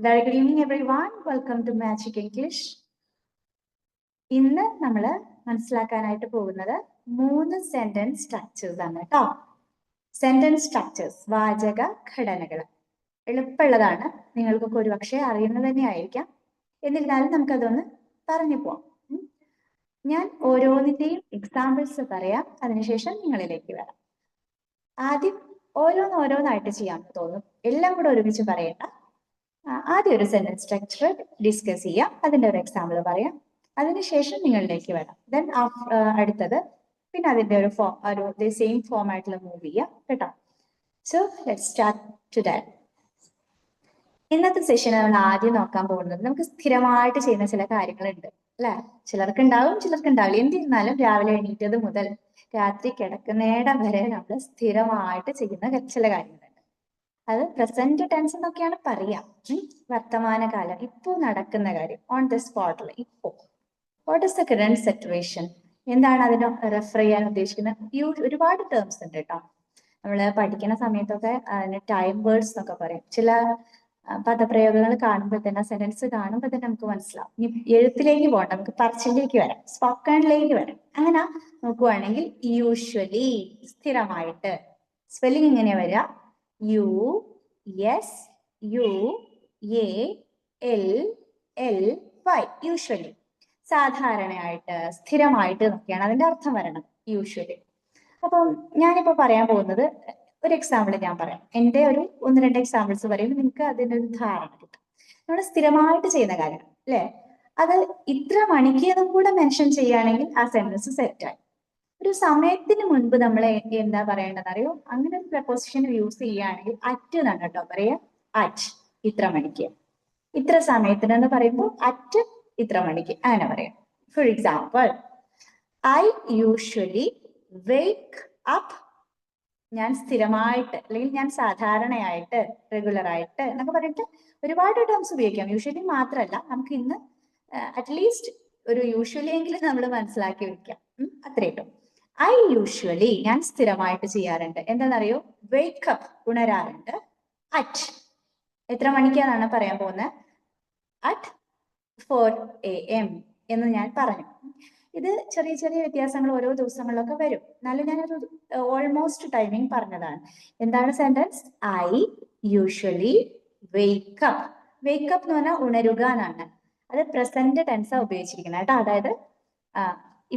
Very good evening, everyone. Welcome to Magic English. ഇന്ന് നമ്മൾ മനസ്സിലാക്കാനായിട്ട് പോകുന്നത് 3 സെന്റൻസ് സ്ട്രക്ചേഴ്സ് ആണ് കേട്ടോ. സെന്റൻസ് സ്ട്രക്ചേഴ്സ്, വാചക ഘടനകൾ. എളുപ്പമുള്ളതാണ്, നിങ്ങൾക്കൊക്കെ ഒരുപക്ഷെ അറിയുന്നത് തന്നെ ആയിരിക്കാം. എന്നിരുന്നാലും നമുക്കതൊന്ന് പറഞ്ഞു പോവാം. ഞാൻ ഓരോന്നിന്റെയും എക്സാമ്പിൾസ് പറയാം, അതിനുശേഷം നിങ്ങളിലേക്ക് വരാം. ആദ്യം ഓരോന്നായിട്ട് ചെയ്യാമെന്ന് തോന്നും, എല്ലാം കൂടെ ഒരുമിച്ച് പറയണ്ട. ആദ്യം ഒരു സെന്റൻസ് സ്ട്രക്ചർ ഡിസ്കസ് ചെയ്യാം, അതിന്റെ ഒരു എക്സാമ്പിൾ പറയാം, അതിനുശേഷം നിങ്ങളിലേക്ക് വരാം. ദെൻ അടുത്തത് പിന്നെ അതിന്റെ ഒരു സെയിം ഫോമാറ്റിൽ മൂവ് ചെയ്യാം കേട്ടോ. So let's start today. ഇന്നത്തെ സെഷൻ നമ്മൾ ആദ്യം നോക്കാൻ പോകുന്നത് നമുക്ക് സ്ഥിരമായിട്ട് ചെയ്യുന്ന ചില കാര്യങ്ങളുണ്ട് അല്ലെ. ചിലർക്ക് ഉണ്ടാവും, ചിലർക്ക് ഉണ്ടാവില്ല. എന്നിരുന്നാലും രാവിലെ എണീറ്റത് മുതൽ രാത്രി കിടക്കുന്നിടം വരെ നമ്മൾ സ്ഥിരമായിട്ട് ചെയ്യുന്ന ചില കാര്യങ്ങളുണ്ട്. അത് പ്രസന്റ് ടെൻസ് എന്നൊക്കെയാണ് പറയാം. വർത്തമാനകാലം, ഇപ്പോ നടക്കുന്ന കാര്യം, ഓൺ ദ സ്പോട്ടിൽ, ഇപ്പോ. What is the current situation, എന്താണ് അതിനെ റെഫർ ചെയ്യാൻ ഉദ്ദേശിക്കുന്നത്? ഒരുപാട് ടേംസ് ഉണ്ട് കേട്ടോ. നമ്മള് പഠിക്കുന്ന സമയത്തൊക്കെ അതിന് ടൈം വേർഡ്സ് എന്നൊക്കെ പറയും. ചില പദപ്രയോഗങ്ങൾ കാണുമ്പോൾ തന്നെ, സെന്റൻസ് കാണുമ്പോൾ തന്നെ നമുക്ക് മനസ്സിലാവും. ഇനി എഴുത്തിലേക്ക് പോകണ്ട, നമുക്ക് പറച്ചിലേക്ക് വരാം, സ്പോക്കണിലേക്ക് വരാം. അങ്ങനെ നോക്കുവാണെങ്കിൽ യൂഷ്വലി, സ്ഥിരമായിട്ട്. സ്പെല്ലിംഗ് ഇങ്ങനെ വരിക, U S U A L L Y, usually. സാധാരണയായിട്ട്, സ്ഥിരമായിട്ട് എന്നൊക്കെയാണ് അതിന്റെ അർത്ഥം വരണം, യൂഷ്വലി. അപ്പം ഞാനിപ്പോ പറയാൻ പോകുന്നത് ഒരു എക്സാമ്പിൾ ഞാൻ പറയാം. എന്റെ ഒരു 1-2 എക്സാമ്പിൾസ് പറയുമ്പോൾ നിങ്ങൾക്ക് അതിന്റെ ഒരു ധാരണ കിട്ടും. നമ്മൾ സ്ഥിരമായിട്ട് ചെയ്യുന്ന കാര്യം അല്ലെ, അത് ഇത്ര മണിക്ക് എന്നും കൂടെ മെൻഷൻ ചെയ്യുകയാണെങ്കിൽ ആ സെന്റൻസ് സെറ്റായി. ഒരു സമയത്തിന് മുൻപ് നമ്മൾ എന്താ പറയേണ്ടത് അറിയോ? അങ്ങനെ ഒരു പ്രപ്പോസിഷൻ യൂസ് ചെയ്യുകയാണെങ്കിൽ അറ്റ് എന്നാണ് കേട്ടോ പറയാ. അറ്റ്, ഇത്ര മണിക്ക്. ഇത്ര സമയത്തിന് എന്ന് പറയുമ്പോൾ അറ്റ് ഇത്ര മണിക്ക്, അങ്ങനെ പറയാം. For example, I usually wake up. ഞാൻ സ്ഥിരമായിട്ട്, അല്ലെങ്കിൽ ഞാൻ സാധാരണയായിട്ട്, റെഗുലർ ആയിട്ട് എന്നൊക്കെ പറഞ്ഞിട്ട് ഒരുപാട് ടേംസ് ഉപയോഗിക്കാം. യൂഷ്വലി മാത്രമല്ല, നമുക്ക് ഇന്ന് അറ്റ്ലീസ്റ്റ് ഒരു യൂഷ്വലി എങ്കിലും നമ്മൾ മനസ്സിലാക്കി വെക്കാം. അത്രയും. ഐ യൂഷ്വലി, ഞാൻ സ്ഥിരമായിട്ട് ചെയ്യാറുണ്ട്. എന്താണെന്നറിയോ? വേക്കപ്പ്, ഉണരാറുണ്ട്. അറ്റ്, എത്ര മണിക്കാന്നാണ് പറയാൻ പോകുന്നത്? അറ്റ് 4 AM എന്ന് ഞാൻ പറഞ്ഞു. ഇത് ചെറിയ ചെറിയ വ്യത്യാസങ്ങൾ ഓരോ ദിവസങ്ങളിലൊക്കെ വരും. എന്നാലും ഞാനൊരു ഓൾമോസ്റ്റ് ടൈമിംഗ് പറഞ്ഞതാണ്. എന്താണ് sentence? I usually wake up. Wake up എന്ന് പറഞ്ഞാൽ ഉണരുക എന്നാണ്. അത് പ്രസന്റ് ടെൻസാ ഉപയോഗിച്ചിരിക്കുന്നത് കേട്ടോ. അതായത്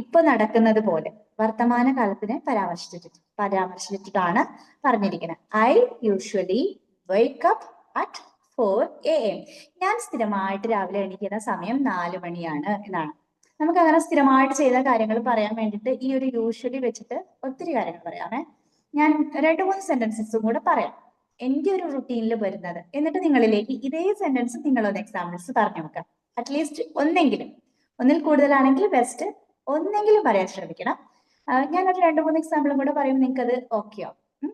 ഇപ്പൊ നടക്കുന്നത് പോലെ, വർത്തമാന കാലത്തിനെ പരാമർശിച്ചിട്ടാണ് പറഞ്ഞിരിക്കുന്നത്. I usually wake up at 4 AM. ഞാൻ സ്ഥിരമായിട്ട് രാവിലെ എണീക്കുന്ന സമയം 4 മണിയാണ് എന്നാണ്. നമുക്ക് അങ്ങനെ സ്ഥിരമായിട്ട് ചെയ്ത കാര്യങ്ങൾ പറയാൻ വേണ്ടിയിട്ട് ഈ ഒരു യൂഷ്വലി വെച്ചിട്ട് ഒത്തിരി കാര്യങ്ങൾ പറയാമേ. ഞാൻ 2-3 സെന്റൻസസും കൂടെ പറയാം, എന്റെ ഒരു റുട്ടീനിൽ വരുന്നത്. എന്നിട്ട് നിങ്ങളിലേക്ക് ഇതേ സെന്റൻസ് നിങ്ങളൊന്ന് എക്സാമ്പിൾസ് പറഞ്ഞു നോക്കാം. അറ്റ്ലീസ്റ്റ് ഒന്നെങ്കിലും, ഒന്നിൽ കൂടുതലാണെങ്കിൽ ബെസ്റ്റ്, ഒന്നെങ്കിലും പറയാൻ ശ്രമിക്കണം. ഞാനൊരു 2-3 എക്സാമ്പിളും കൂടെ പറയുമ്പോൾ നിങ്ങൾക്ക് അത് ഓക്കെ ആവും.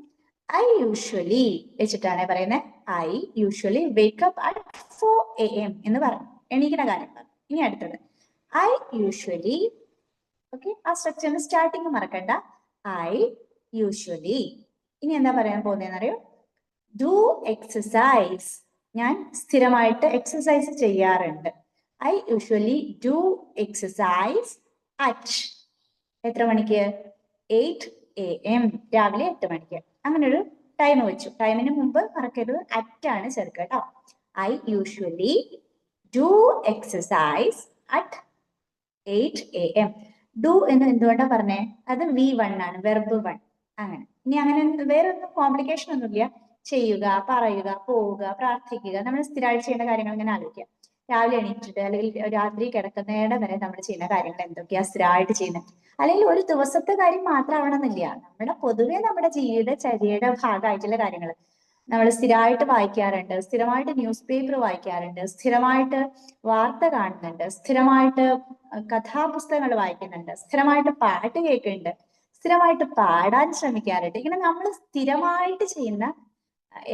ഐ യൂഷ്വലി വെച്ചിട്ടാണ് പറയുന്നത്. I usually wake up at 4 AM എന്ന് പറഞ്ഞു, എണീക്കുന്ന കാര്യം പറഞ്ഞു. ഇനി അടുത്തത് ഐ യൂഷ്വലി, ഓക്കെ, ആ സ്ട്രക്ചറിന്റെ സ്റ്റാർട്ടിങ് മറക്കണ്ട. I usually. ഇനി എന്താ പറയാൻ പോകുന്നതെന്ന് അറിയോ? Do exercise. ഞാൻ സ്ഥിരമായിട്ട് എക്സസൈസ് ചെയ്യാറുണ്ട്. I usually do exercise at, എത്ര മണിക്ക്? 8 AM, രാവിലെ 8 മണിക്ക്. അങ്ങനെ ഒരു ടൈം വെച്ചു. ടൈമിന് മുമ്പ് മറക്കരുത്, അറ്റാണ് ചേർക്കുക കേട്ടോ. I usually do exercise at 8 AM. Do എന്ന് എന്തുകൊണ്ടാ പറഞ്ഞേ? അത് V1 ആണ്, വെർബ് 1. അങ്ങനെ. ഇനി അങ്ങനെ വേറെ ഒന്നും കോംപ്ലിക്കേഷൻ ഒന്നുമില്ല. ചെയ്യുക, പറയുക, പോവുക, പ്രാർത്ഥിക്കുക, നമ്മൾ സ്ഥിരമായിട്ട് ചെയ്യുന്ന കാര്യങ്ങൾ ഇങ്ങനെ ആലോചിക്കുക. രാവിലെ എണീറ്റിട്ട് അല്ലെങ്കിൽ രാത്രി കിടക്കുന്നതിടെ വരെ നമ്മൾ ചെയ്യുന്ന കാര്യങ്ങൾ എന്തൊക്കെയാ സ്ഥിരമായിട്ട് ചെയ്യുന്നത്? അല്ലെങ്കിൽ ഒരു ദിവസത്തെ കാര്യം മാത്രമാവണമെന്നില്ല, നമ്മുടെ പൊതുവെ നമ്മുടെ ജീവിതചര്യയുടെ ഭാഗമായിട്ടുള്ള കാര്യങ്ങൾ. നമ്മൾ സ്ഥിരമായിട്ട് വായിക്കാറുണ്ട്, സ്ഥിരമായിട്ട് ന്യൂസ് പേപ്പർ വായിക്കാറുണ്ട്, സ്ഥിരമായിട്ട് വാർത്ത കാണുന്നുണ്ട്, സ്ഥിരമായിട്ട് കഥാപുസ്തകങ്ങൾ വായിക്കുന്നുണ്ട്, സ്ഥിരമായിട്ട് പാട്ട് കേൾക്കുന്നുണ്ട്, സ്ഥിരമായിട്ട് പാടാൻ ശ്രമിക്കാറുണ്ട്. ഇങ്ങനെ നമ്മൾ സ്ഥിരമായിട്ട് ചെയ്യുന്ന,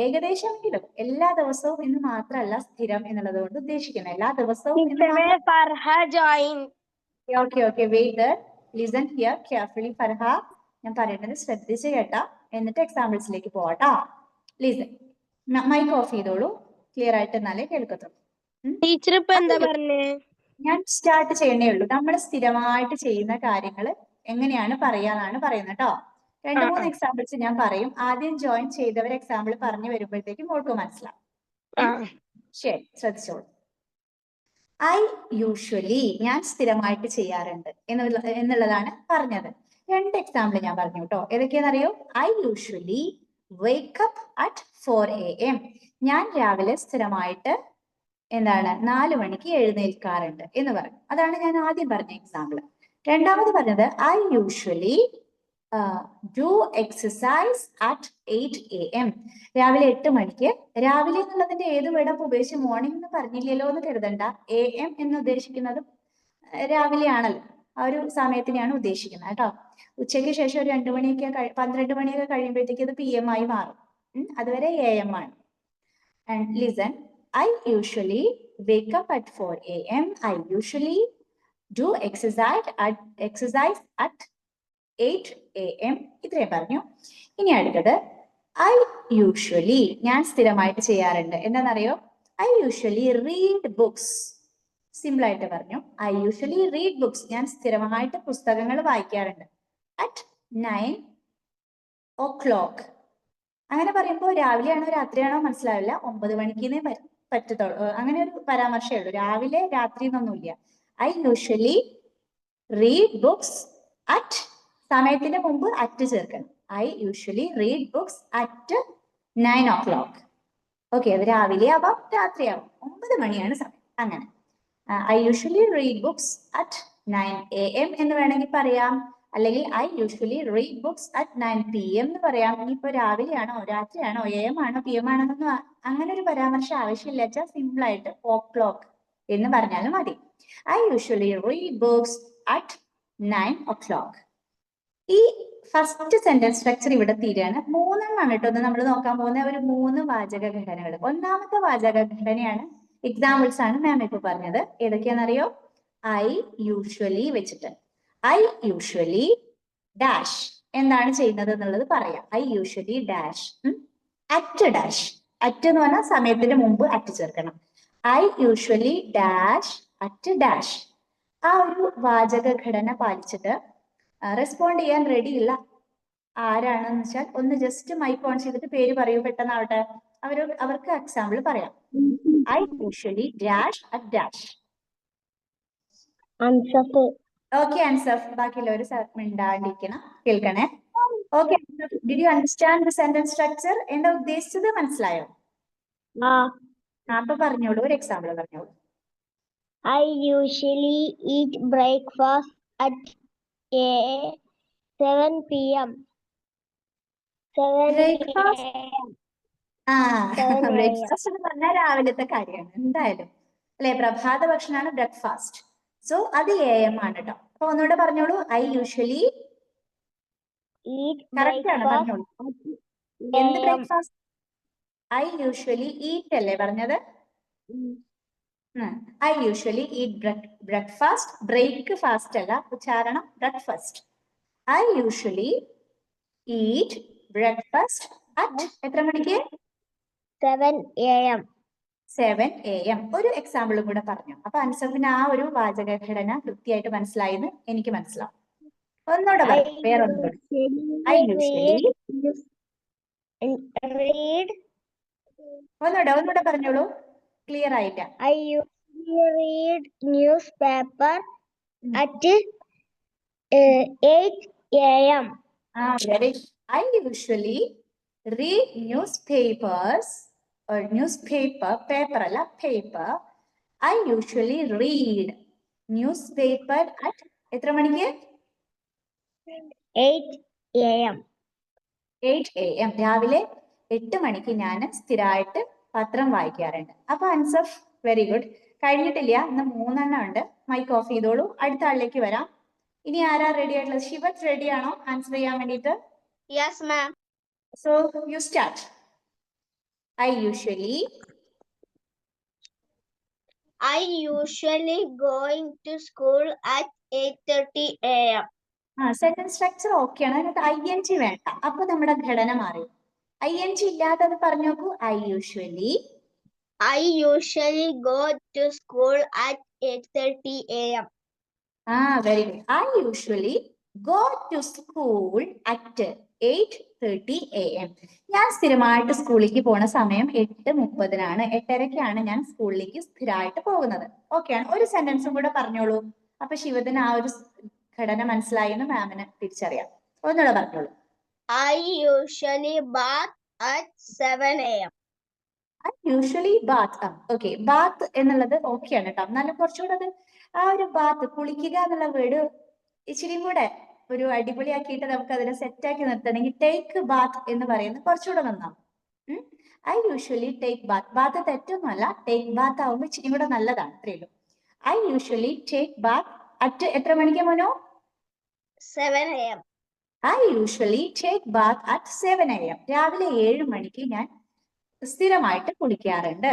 ഏകദേശമെങ്കിലും എല്ലാ ദിവസവും എന്ന് മാത്രമല്ല സ്ഥിരം എന്നുള്ളത് കൊണ്ട് ഉദ്ദേശിക്കുന്നത് എല്ലാ ദിവസവും. Okay, wait, listen here carefully Farha. ഞാൻ പറയുന്നത് ശ്രദ്ധിച്ച് കേട്ടാ, എന്നിട്ട് എക്സാമ്പിൾസിലേക്ക് പോവാട്ടാ. ലിസൺ, മൈക്ക് ഓഫ് ചെയ്തോളൂ. ക്ലിയർ ആയിട്ട് എന്നാലേ കേൾക്കത്തുള്ളൂ. ടീച്ചർ ഇപ്പൊ എന്താ പറഞ്ഞേ? ഞാൻ സ്റ്റാർട്ട് ചെയ്യണേ ഉള്ളൂ. നമ്മൾ സ്ഥിരമായിട്ട് ചെയ്യുന്ന കാര്യങ്ങൾ എങ്ങനെയാണ് പറയാന്നാണ് പറയുന്നത് കേട്ടോ. 2-3 എക്സാമ്പിൾസ് ഞാൻ പറയും. ആദ്യം ജോയിൻ ചെയ്തവർ എക്സാമ്പിൾ പറഞ്ഞു വരുമ്പോഴത്തേക്കും മോൾക്ക് മനസ്സിലാവും. ശരി, ശ്രദ്ധിച്ചോളൂ. ഐ യൂഷ്വലി, ഞാൻ സ്ഥിരമായിട്ട് ചെയ്യാറുണ്ട് എന്നുള്ളതാണ് പറഞ്ഞത്. 2 എക്സാമ്പിൾ ഞാൻ പറഞ്ഞു കേട്ടോ. ഏതൊക്കെയാണെന്നറിയോ? I usually wake up at 4 AM. ഞാൻ രാവിലെ സ്ഥിരമായിട്ട് 4 മണിക്ക് എഴുന്നേൽക്കാറുണ്ട് എന്ന് പറഞ്ഞു. അതാണ് ഞാൻ ആദ്യം പറഞ്ഞ എക്സാമ്പിൾ. രണ്ടാമത് പറഞ്ഞത് I usually do exercise at 8 AM. രാവിലെ 8 മണിക്ക്. രാവിലെ എന്നുള്ളതിന്റെ ഏത് വേർഡപ്പ് ഉപയോഗിച്ച് മോർണിംഗ് എന്ന് പറഞ്ഞില്ലല്ലോ എന്ന് കരുതണ്ട. AM എന്ന് ഉദ്ദേശിക്കുന്നത് രാവിലെ ആണല്ലോ, ആ ഒരു സമയത്തിനെയാണ് ഉദ്ദേശിക്കുന്നത് കേട്ടോ. ഉച്ചയ്ക്ക് ശേഷം ഒരു 2 മണിയൊക്കെ 12 മണിയൊക്കെ കഴിയുമ്പോഴത്തേക്ക് ഇത് PM ആയി മാറും. അതുവരെ AM ആണ്. And listen, I usually wake up at 4 AM. I usually do exercise at 8 AM. ഇത്രയും പറഞ്ഞു. ഇനി അടുത്തത് ഐ യൂഷ്വലി, ഞാൻ സ്ഥിരമായിട്ട് ചെയ്യാറുണ്ട്. എന്താണെന്നറിയോ? I usually read books. Simple ആയിട്ട് പറഞ്ഞു. ഐ യൂഷ്വലി റീഡ് ബുക്സ്, ഞാൻ സ്ഥിരമായിട്ട് പുസ്തകങ്ങൾ വായിക്കാറുണ്ട്. At 9 o'clock. അങ്ങനെ പറയുമ്പോൾ രാവിലെയാണോ രാത്രിയാണോ മനസ്സിലാവില്ല. 9 മണിക്ക് പറ്റത്തുള്ളൂ. അങ്ങനെ ഒരു പരാമർശമേ ഉള്ളൂ. രാവിലെ രാത്രി എന്നൊന്നുമില്ല. I usually read books at, സമയത്തിന് മുമ്പ് അറ്റ് ചേർക്കണം. I usually read books at 9 o'clock. Okay, അത് രാവിലെ ആവാം രാത്രിയാവാം. 9 മണിയാണ് സമയം. അങ്ങനെ I usually read books at 9 AM എന്ന് വേണമെങ്കിൽ പറയാം. അല്ലെങ്കിൽ I usually read books at 9 PM എന്ന് പറയാം. ഇനിയിപ്പോ രാവിലെയാണോ രാത്രിയാണോ AM ആണോ PM ആണെന്നൊന്നും അങ്ങനെ ഒരു പരാമർശം ആവശ്യമില്ല. വെച്ചാൽ സിമ്പിൾ ആയിട്ട് o'clock എന്ന് പറഞ്ഞാലും മതി. I usually read books at 9 o'clock. ഈ ഫസ്റ്റ് സെന്റൻസ് സ്ട്രക്ചർ ഇവിടെ തീരുകയാണ്. 3 കേട്ടോ നമ്മൾ നോക്കാൻ പോകുന്ന ഒരു 3 വാചക ഘടനകൾ. ഒന്നാമത്തെ വാചക ഘടനയാണ് എക്സാമ്പിൾസ് ആണ് മാം ഇപ്പൊ പറഞ്ഞത്. ഏതൊക്കെയാണെന്നറിയോ? ഐ യൂഷ്വലി വെച്ചിട്ട് ഐ യൂഷ്വലി ഡാഷ് എന്താണ് ചെയ്യുന്നത് എന്നുള്ളത് പറയാം. I usually dash at dash. At എന്ന് പറഞ്ഞാൽ സമയത്തിന് മുമ്പ് അറ്റ് ചേർക്കണം. I usually dash at dash. ആ ഒരു വാചക ഘടന പാലിച്ചിട്ട് റെസ്പോണ്ട് ചെയ്യാൻ റെഡി ഇല്ല ആരാണെന്ന് വെച്ചാൽ ഒന്ന് ജസ്റ്റ് മൈക്ക് ഓൺ ചെയ്തിട്ട് പേര് പറയൂ, പെട്ടെന്നാവട്ടെ. അവർക്ക് എക്സാമ്പിൾ പറയാം. I usually dash at dash. Okay Ansaf, ബാക്കിയുള്ളവർ മിണ്ടാണ്ടിരിക്കണം, കേൾക്കണേ. Okay, did you understand the sentence structure? എന്താ ഉദ്ദേശിച്ചത് മനസ്സിലായോ? അപ്പൊ പറഞ്ഞോളൂ, ഒരു എക്സാമ്പിൾ പറഞ്ഞോളൂ. I usually eat breakfast at 7 PM. Breakfast എന്ന് പറഞ്ഞാൽ രാവിലത്തെ കാര്യമാണ് എന്തായാലും അല്ലെ. പ്രഭാത ഭക്ഷണമാണ് ബ്രേക്ക്ഫാസ്റ്റ്. സോ അത് AM ആണ് കേട്ടോ. അപ്പൊ ഒന്നുകൂടെ പറഞ്ഞോളൂ. ഐ യൂഷ്വലി കറക്റ്റ് ആണ്, പറഞ്ഞോളൂ. എന്ത് ബ്രേക്ക്ഫാസ്റ്റ്? ഐ യൂഷ്വലി ഈറ്റ് അല്ലേ പറഞ്ഞത്? I usually eat breakfast. Break fast അല്ല ഉച്ചാരണം, breakfast. I usually eat breakfast at എത്ര മണിക്ക്? 7 AM. 7 AM. ഒരു എക്സാമ്പിളും കൂടെ പറഞ്ഞു. അപ്പൊ അൻസഫിന് ആ ഒരു വാചക ഘടന കൃത്യമായിട്ട് മനസ്സിലായെന്ന് എനിക്ക് മനസ്സിലാവും. ഒന്നുകൂടെ പറയാം, വേറൊന്നും. ഐ യൂഷ്വലി ഒന്നുകൂടെ പറഞ്ഞോളൂ, ക്ലിയർ ആയില്ല. I usually read news paper at 8 AM. I usually read newspapers or paper അല്ല paper. I usually read newspaper at എത്ര മണിക്ക്? 8 AM. 8 AM. രാവിലെ 8 മണിക്ക് ഞാൻ സ്ഥിരമായിട്ട് പത്രം വായിക്കാറുണ്ട്. അപ്പൊ അൻസഫ് വെരി ഗുഡ്. കഴിഞ്ഞിട്ടില്ല, ഇന്ന് 3 ഉണ്ട്. മൈക്ക് ഓഫ് ചെയ്തോളൂ. അടുത്ത ആളിലേക്ക് വരാം. ഇനി ആരാ റെഡി ആയിട്ടുള്ളത്? ശിവത് റെഡി ആണോ ആൻസർ ചെയ്യാൻ വേണ്ടിട്ട്? Yes, ma'am. So you start. I usually going to school at 8:30 AM. Sentence structure okay ആണ്. അതിനകത്ത് ING വേണ്ട. അപ്പൊ നമ്മുടെ ഘടന മാറി. ING ഇല്ലാത്തത് പറഞ്ഞു നോക്കൂ. I usually I usually go to school at 8:30 a.m. Very good. I usually go to school at 8:30 a.m. ഞാൻ സ്ഥിരമായിട്ട് സ്കൂളിലേക്ക് പോണ സമയം 8:30 8:30 ഞാൻ സ്കൂളിലേക്ക് സ്ഥിരമായിട്ട് പോകുന്നത്. ഓക്കെ ആണ്. ഒരു സെന്റൻസും കൂടെ പറഞ്ഞോളൂ. അപ്പൊ ശിവത്തിന് ആ ഒരു ഘടന മനസ്സിലായെന്ന് മാമിന് തിരിച്ചറിയാം. ഒന്നുകൂടെ പറഞ്ഞോളൂ. I usually bath at 7 a.m. I usually bath. Okay, bath എന്നുള്ളത് ഓക്കെ ആണ് കേട്ടോ. എന്നാലും കുറച്ചുകൂടെ അത് ആ ഒരു ബാത്ത് കുളിക്കുക എന്നുള്ള വേർഡ് ഇച്ചിരിയും കൂടെ ഒരു അടിപൊളിയാക്കിയിട്ട് നമുക്ക് അതിനെ സെറ്റാക്കി നിർത്തണമെങ്കിൽ ടേക്ക് ബാത്ത് എന്ന് പറയുന്നത് കുറച്ചുകൂടെ നന്നാവും. I usually take bath. Bath തെറ്റൊന്നുമല്ല, ടേക്ക് ബാത്ത് ആവുമ്പോൾ ഇച്ചിരി കൂടെ നല്ലതാണ്. അത്രയുള്ളൂ. I usually take bath at എത്ര മണിക്ക് മോനോ? 7 a.m. I usually take bath at 7 a.m. രാവിലെ 7 മണിക്ക് ഞാൻ സ്ഥിരമായിട്ട് കുളിക്കാറുണ്ട്.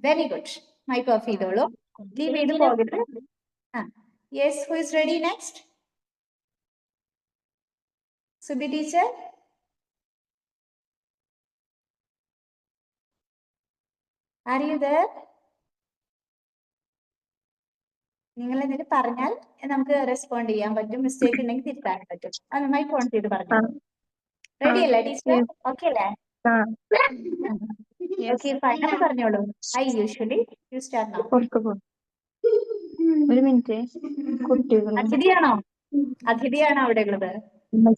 Very good. മൈക്ക് ഓഫ് ചെയ്തോളൂ. ലീവ് ചെയ്ത് പോകരുത്. Yes, who is ready next? Subi teacher. Are you there? നിങ്ങൾ എന്തെങ്കിലും പറഞ്ഞാൽ നമുക്ക് റെസ്പോണ്ട് ചെയ്യാൻ പറ്റും. മിസ്റ്റേക്ക് ഉണ്ടെങ്കിൽ തിരുത്താൻ പറ്റും. അത് മൈക്ക് ഓൺ ചെയ്ത് പറഞ്ഞു. റെഡി അല്ലേ ടീച്ചർ? ഓക്കെ അല്ലേ? Okay, fine. അപ്പൊ പറഞ്ഞോളൂ. I usually you start now. ഒരു മിനിറ്റ്. കുട്ടികൾ അതിഥിയാണോ? അതിഥിയാണോ അവിടെ ഉള്ളത്?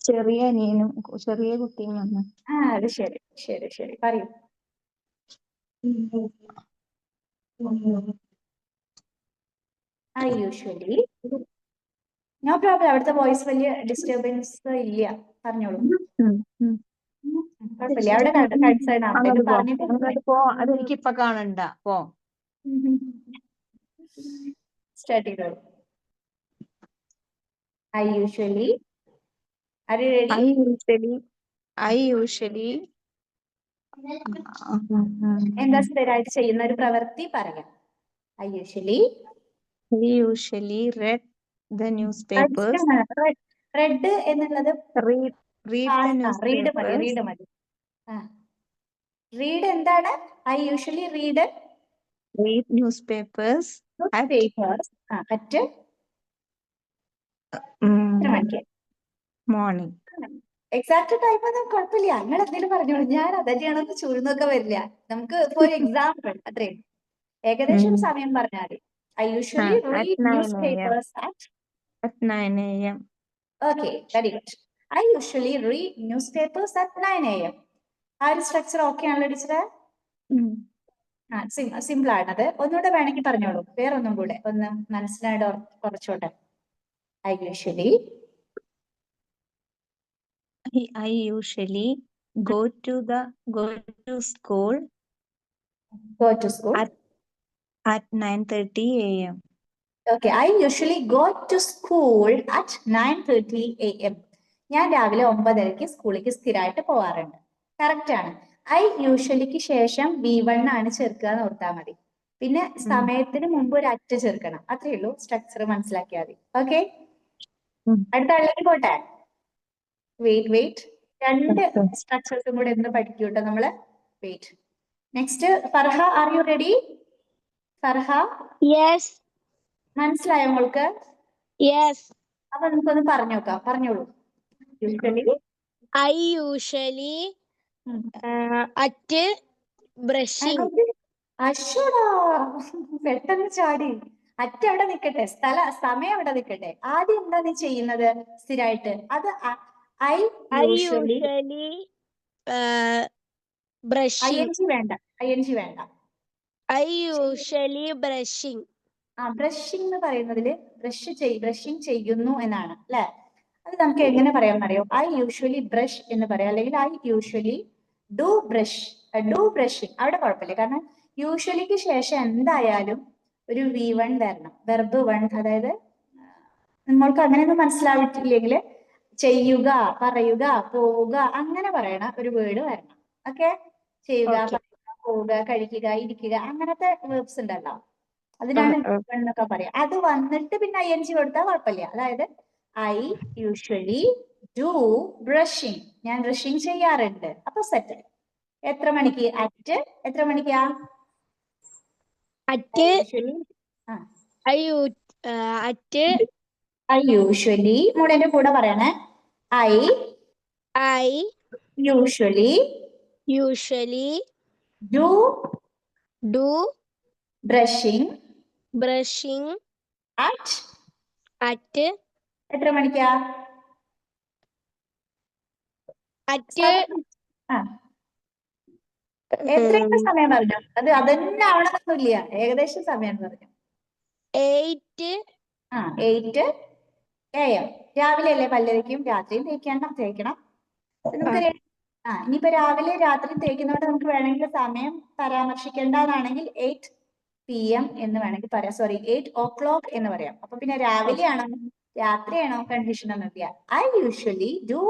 ചെറിയ അനിയനും ചെറിയ കുട്ടിയും വന്നു. അത് ശരി ശരി ശരി, പറയൂ. I usually. No problem. അവിടുത്തെ വോയിസ് വലിയ ഡിസ്റ്റർബൻസ് ഇല്ല. പറഞ്ഞോളൂ. കുഴപ്പമില്ല. അവിടെ കൺസേൺ ആവട്ടെ. പറഞ്ഞിട്ട് പോ, അതെനിക്ക് ഇപ്പൊ കാണണ്ട. പോ. സ്റ്റാർട്ട് ചെയ്തോളൂ. I usually. Are you ready? I usually എന്താ സ്ഥിരമായിട്ട് ചെയ്യുന്ന ഒരു പ്രവൃത്തി പറയാം. I usually read the newspapers. Red എന്നുള്ളത് read the റീഡ് മതി, newspapers. റീഡ് മതി. റീഡ് എന്താണ്? I usually read newspapers at morning. Exact time ഒന്നും കുഴപ്പമില്ല. നിങ്ങൾ എന്തെങ്കിലും പറഞ്ഞോളൂ. ഞാൻ അതന്നെയാണെന്ന് ചുരുന്നൊക്കെ വരില്ല. നമുക്ക് ഫോർ എക്സാമ്പിൾ അത്രയും ഏകദേശം സമയം പറഞ്ഞാൽ മതി. I usually read newspapers at 9 a.m. Okay, very good. I usually read newspapers at 9 a.m. ആ ഒരു സ്ട്രക്ചർ ഓക്കെ ആണല്ലോ ടീച്ചറെ? സിമ്പിൾ ആണത്. ഒന്നുകൂടെ വേണമെങ്കിൽ പറഞ്ഞോളൂ. വേറൊന്നും കൂടെ ഒന്ന് മനസ്സിലായിട്ട് കുറച്ചോട്ടെ. I usually go to school at 9:30 a.m. Okay, I usually go to school at 9:30 a.m. ഞാൻ രാവിലെ 9:30 സ്കൂളിലേക്ക് സ്ഥിരമായിട്ട് പോവാറുണ്ട്. കറക്റ്റ് ആണ്. ഐ യൂഷ്വലിക്ക് ശേഷം V1 ആണ് ചേർക്കുക എന്ന് ഓർത്താൽ മതി. പിന്നെ സമയത്തിന് മുമ്പ് ഒരു അറ്റ് ചേർക്കണം. അത്രേ ഉള്ളൂ. സ്ട്രക്ചർ മനസ്സിലാക്കിയാൽ മതി. ഓക്കെ, അടുത്ത ആളിലേക്ക് പോട്ടെ. വെയിറ്റ്. രണ്ട് സ്ട്രക്ചേഴ്സും കൂടെ എന്ന് പഠിക്കൂട്ടോ നമ്മള്. Wait. Next Farha, are you ready? Farha, Yes. മനസ്സിലായോ മോൾക്ക്? Yes. അപ്പൊ നമുക്കൊന്ന് പറഞ്ഞു നോക്കാം. പറഞ്ഞോളൂ. I usually at brushing. അശ്വടാ, പെട്ടെന്ന് ചാടി. അറ്റ് അവിടെ നിൽക്കട്ടെ, സമയം അവിടെ നിൽക്കട്ടെ. ആദ്യം എന്താ നീ ചെയ്യുന്നത് സ്ഥിരമായിട്ട്? അത് ഐ യൂഷ്വലി brushing. വേണ്ട. I usually brushing. ബ്രഷിംഗ് എന്ന് പറയുന്നതില് ബ്രഷിംഗ് ചെയ്യുന്നു എന്നാണ് അല്ലെ? അത് നമുക്ക് എങ്ങനെ പറയാമെന്നറിയോ? ഐ യൂഷ്വലി ബ്രഷ് എന്ന് പറയാം, അല്ലെങ്കിൽ ഐ യൂഷ്വലി ഡു ബ്രഷിംഗ്. അവിടെ കുഴപ്പമില്ല. കാരണം യൂഷ്വലിക്ക് ശേഷം എന്തായാലും ഒരു V1 വരണം, വെർബ് 1. അതായത് നമ്മൾക്ക് അങ്ങനെയൊന്നും മനസ്സിലാവിട്ടില്ലെങ്കിൽ ചെയ്യുക, പറയുക, പോവുക, അങ്ങനെ പറയണ ഒരു വേർഡ് വരണം. ഓക്കെ, ചെയ്യുക, പറയുക, പോവുക, കഴിക്കുക, ഇരിക്കുക, അങ്ങനത്തെ വേർബ്സ് ഉണ്ടല്ലോ. അതിനാണ് എന്നൊക്കെ പറയാം. അത് വന്നിട്ട് പിന്നെ ING കൊടുത്താൽ കുഴപ്പമില്ല. അതായത് ഐ യൂഷ്വലി ഡു ബ്രഷിംഗ്. ഞാൻ ബ്രഷിംഗ് ചെയ്യാറുണ്ട്. അപ്പൊ സെറ്റ്. എത്ര മണിക്ക്? അറ്റ് എത്ര മണിക്കാ? At യൂഷ്വലി I യൂഷ്വലി മോളെന്റെ കൂടെ പറയണേ. I usually do brushing at എത്ര മണിക്കാ? ആ എത്രയൊക്കെ സമയം പറഞ്ഞു? അതന്നെ ആവണമെന്നൊന്നുമില്ല, ഏകദേശം സമയം പറഞ്ഞു. 8 AM. രാവിലെ അല്ലേ പല്ലരയ്ക്കും രാത്രിയും തേക്കണം. നമുക്കറിയാം. ഇനിയിപ്പോ രാവിലെ രാത്രി തേക്കുന്നതുകൊണ്ട് നമുക്ക് വേണമെങ്കിൽ സമയം പരാമർശിക്കേണ്ടതാണെങ്കിൽ 8 PM എന്ന് വേണമെങ്കിൽ പറയാം. 8 o'clock എന്ന് പറയാം. അപ്പൊ പിന്നെ രാവിലെ ആണോ രാത്രിയാണോ കൺഫ്യൂഷൻ ഒന്നുമില്ല. I usually do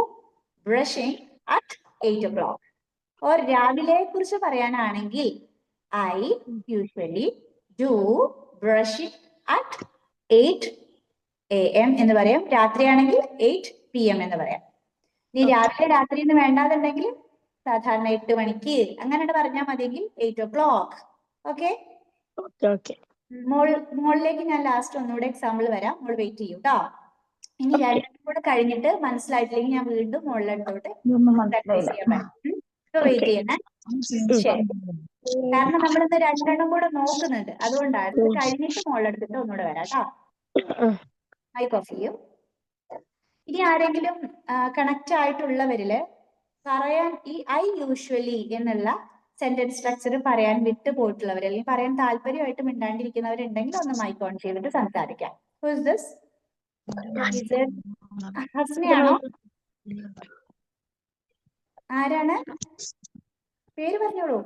brushing at 8 o'clock. Or രാവിലെ കുറിച്ച് പറയാനാണെങ്കിൽ I usually do brushing at 8 AM എന്ന് പറയാം. രാത്രിയാണെങ്കിൽ 8 PM എന്ന് പറയാം. ഇനി രാവിലെ രാത്രി എന്ന് വേണ്ടാതുണ്ടെങ്കിൽ സാധാരണ 8 മണിക്ക് അങ്ങനെ പറഞ്ഞാൽ മതിയെങ്കിൽ 8 o'clock. ഓക്കെ. മോളിലേക്ക് ഞാൻ ലാസ്റ്റ് ഒന്നുകൂടെ എക്സാമ്പിൾ വരാം. മോൾ വെയിറ്റ് ചെയ്യൂ കേട്ടോ. ഇനി രണ്ടും കൂടെ കഴിഞ്ഞിട്ട് മനസ്സിലായിട്ടില്ലെങ്കിൽ ഞാൻ വീണ്ടും മോളിലോട്ട് പ്രാക്ടീസ് ചെയ്യാൻ പറ്റും. ഇപ്പൊ വെയിറ്റ് ചെയ്യണേ. ശരി. കാരണം നമ്മളിന്ന് രണ്ടെണ്ണം കൂടെ നോക്കുന്നുണ്ട്, അതുകൊണ്ടാണ്. ഇത് കഴിഞ്ഞിട്ട് മോളെടുത്തിട്ട് ഒന്നുകൂടെ വരാം കേട്ടോ. മൈക്ക് ഓഫ് ചെയ്യും. ഇനി ആരെങ്കിലും കണക്ട് ആയിട്ടുള്ളവരില് പറയാൻ ഈ I usually എന്നുള്ള സെന്റൻസ് സ്ട്രക്ചർ പറയാൻ വിട്ടു പോയിട്ടുള്ളവർ അല്ലെങ്കിൽ പറയാൻ താല്പര്യമായിട്ട് മിണ്ടാണ്ടിരിക്കുന്നവരുണ്ടെങ്കിൽ ഒന്ന് മൈക്ക് ഓൺ ചെയ്തിട്ട് സംസാരിക്കാം. Who is this? Is it ഹസ്നയാണോ? ആരാണ്? പേര് പറഞ്ഞോളൂ.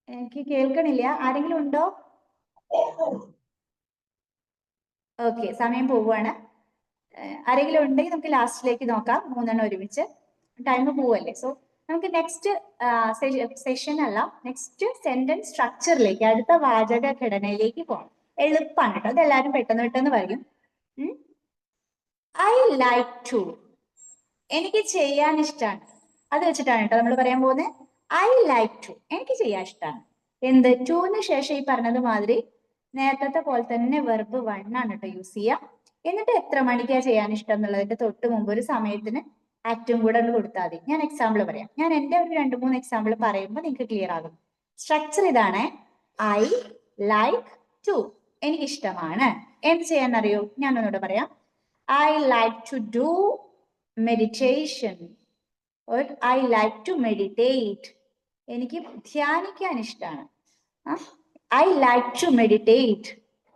എനിക്ക് കേൾക്കണില്ല. ആരെങ്കിലും ഉണ്ടോ? ഓക്കെ, സമയം പോവുകയാണ്. ആരെങ്കിലും ഉണ്ടെങ്കിൽ നമുക്ക് ലാസ്റ്റിലേക്ക് നോക്കാം. 3 എണ്ണം ഒരുമിച്ച്. ടൈം പോവല്ലേ. സോ നമുക്ക് നെക്സ്റ്റ് സെഷൻ അല്ല, നെക്സ്റ്റ് സെന്റൻസ് സ്ട്രക്ചറിലേക്ക്, അടുത്ത വാചക ഘടനയിലേക്ക് പോകാം. എളുപ്പമാണ് കേട്ടോ. അതെല്ലാവരും പെട്ടെന്ന് പറയും. I like to. എനിക്ക് ചെയ്യാൻ ഇഷ്ടമാണ്. അത് വെച്ചിട്ടാണ് കേട്ടോ നമ്മൾ പറയാൻ പോകുന്നത്. I like to. എനിക്ക് ചെയ്യാൻ ഇഷ്ടമാണ്. എന്ത്? ടൂന് ശേഷം ഈ പറഞ്ഞത് മാതിരി നേരത്തെ പോലെ തന്നെ വെർബ് 1 ആണ് കേട്ടോ യൂസ് ചെയ്യാം. എന്നിട്ട് എത്ര മണിക്കാ ചെയ്യാൻ ഇഷ്ടം എന്നുള്ളതിന്റെ തൊട്ട് മുമ്പ് ഒരു സമയത്തിന് ആറ്റും കൂടെ കൊടുത്താൽ മതി. ഞാൻ എക്സാമ്പിൾ പറയാം. ഞാൻ എന്റെ ഒരു 2-3 എക്സാമ്പിൾ പറയുമ്പോൾ നിങ്ങൾക്ക് ക്ലിയർ ആകും. സ്ട്രക്ചർ ഇതാണ്. I like to. എനിക്ക് ഇഷ്ടമാണ്. എന്ത് ചെയ്യാൻ അറിയോ? ഞാൻ ഒന്നുകൂടെ പറയാം. I like to do meditation. or I like to meditate. എനിക്ക് ധ്യാനിക്കാൻ ഇഷ്ടമാണ്. I like to meditate.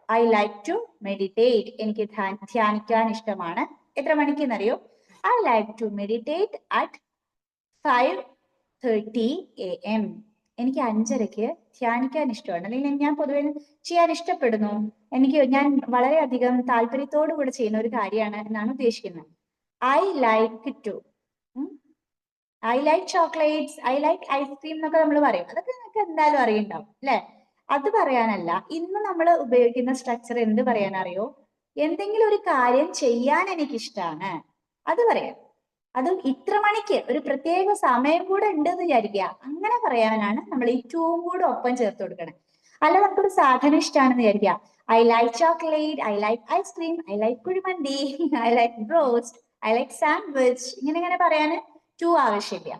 I like to meditate. എനിക്ക് ധ്യാനിക്കാൻ ഇഷ്ടമാണ്. എത്ര മണിക്കെന്നറിയോ? I like to meditate at 5:30 AM. എനിക്ക് 5:30 ധ്യാനിക്കാൻ ഇഷ്ടമാണ്. അല്ലെങ്കിൽ ഞാൻ പൊതുവെ ചെയ്യാൻ ഇഷ്ടപ്പെടുന്നു. ഞാൻ വളരെയധികം താല്പര്യത്തോടു കൂടെ ചെയ്യുന്ന ഒരു കാര്യമാണ് എന്നാണ് ഉദ്ദേശിക്കുന്നത്. I like to. I like chocolates. I like ice cream എന്നൊക്കെ നമ്മൾ പറയും. അതൊക്കെ നിങ്ങൾക്ക് എന്തായാലും അറിയുണ്ടാവും അല്ലെ? അത് പറയാനല്ല ഇന്ന് നമ്മൾ ഉപയോഗിക്കുന്ന സ്ട്രക്ചർ. എന്ത് പറയാനറിയോ? എന്തെങ്കിലും ഒരു കാര്യം ചെയ്യാൻ എനിക്ക് ഇഷ്ടമാണ്, അത് പറയാം. അത് ഇത്ര മണിക്ക് ഒരു പ്രത്യേക സമയം കൂടെ ഉണ്ട് എന്ന് വിചാരിക്കുക. അങ്ങനെ പറയാനാണ് നമ്മൾ ഈ ടൂവും കൂടെ ഒപ്പം ചേർത്ത് കൊടുക്കണം. അല്ല നമുക്കൊരു സാധനം ഇഷ്ടമാണെന്ന് വിചാരിക്കുക. I like chocolate. I like ice cream. I like kuzhimanthi. I like roast. I like sandwich. ഇങ്ങനെ പറയാന് ടു ആവശ്യമില്ല.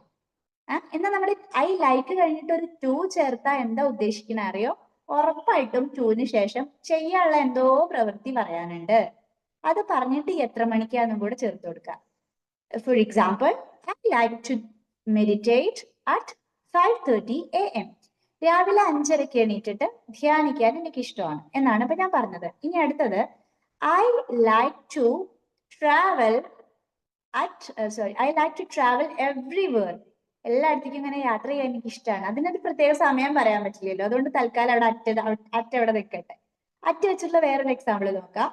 എന്നാൽ നമ്മൾ I like കഴിഞ്ഞിട്ട് ഒരു ടു ചേർത്താ എന്താ ഉദ്ദേശിക്കണ അറിയോ? ഉറപ്പായിട്ടും ടൂവിന് ശേഷം ചെയ്യാനുള്ള എന്തോ പ്രവൃത്തി പറയാനുണ്ട്. അത് പറഞ്ഞിട്ട് എത്ര മണിക്കാന്നും കൂടെ ചേർത്ത് കൊടുക്കുക. For example, I like to meditate at 5:30 AM. രാവിലെ 5:30 എണീറ്റിട്ട് ധ്യാനിക്കാൻ എനിക്ക് ഇഷ്ടമാണ് എന്നാണ് ഇപ്പൊ ഞാൻ പറഞ്ഞത്. ഇനി അടുത്തത് I like to travel everywhere. എല്ലായിടത്തേക്കും ഇങ്ങനെ യാത്ര ചെയ്യാൻ എനിക്ക് ഇഷ്ടമാണ്. അതിനൊരു പ്രത്യേക സമയം പറയാൻ പറ്റില്ലല്ലോ. അതുകൊണ്ട് തൽക്കാലം അവിടെ അവിടെ നിൽക്കട്ടെ. അറ്റ വെച്ചിട്ടുള്ള വേറൊരു എക്സാമ്പിൾ നോക്കാം.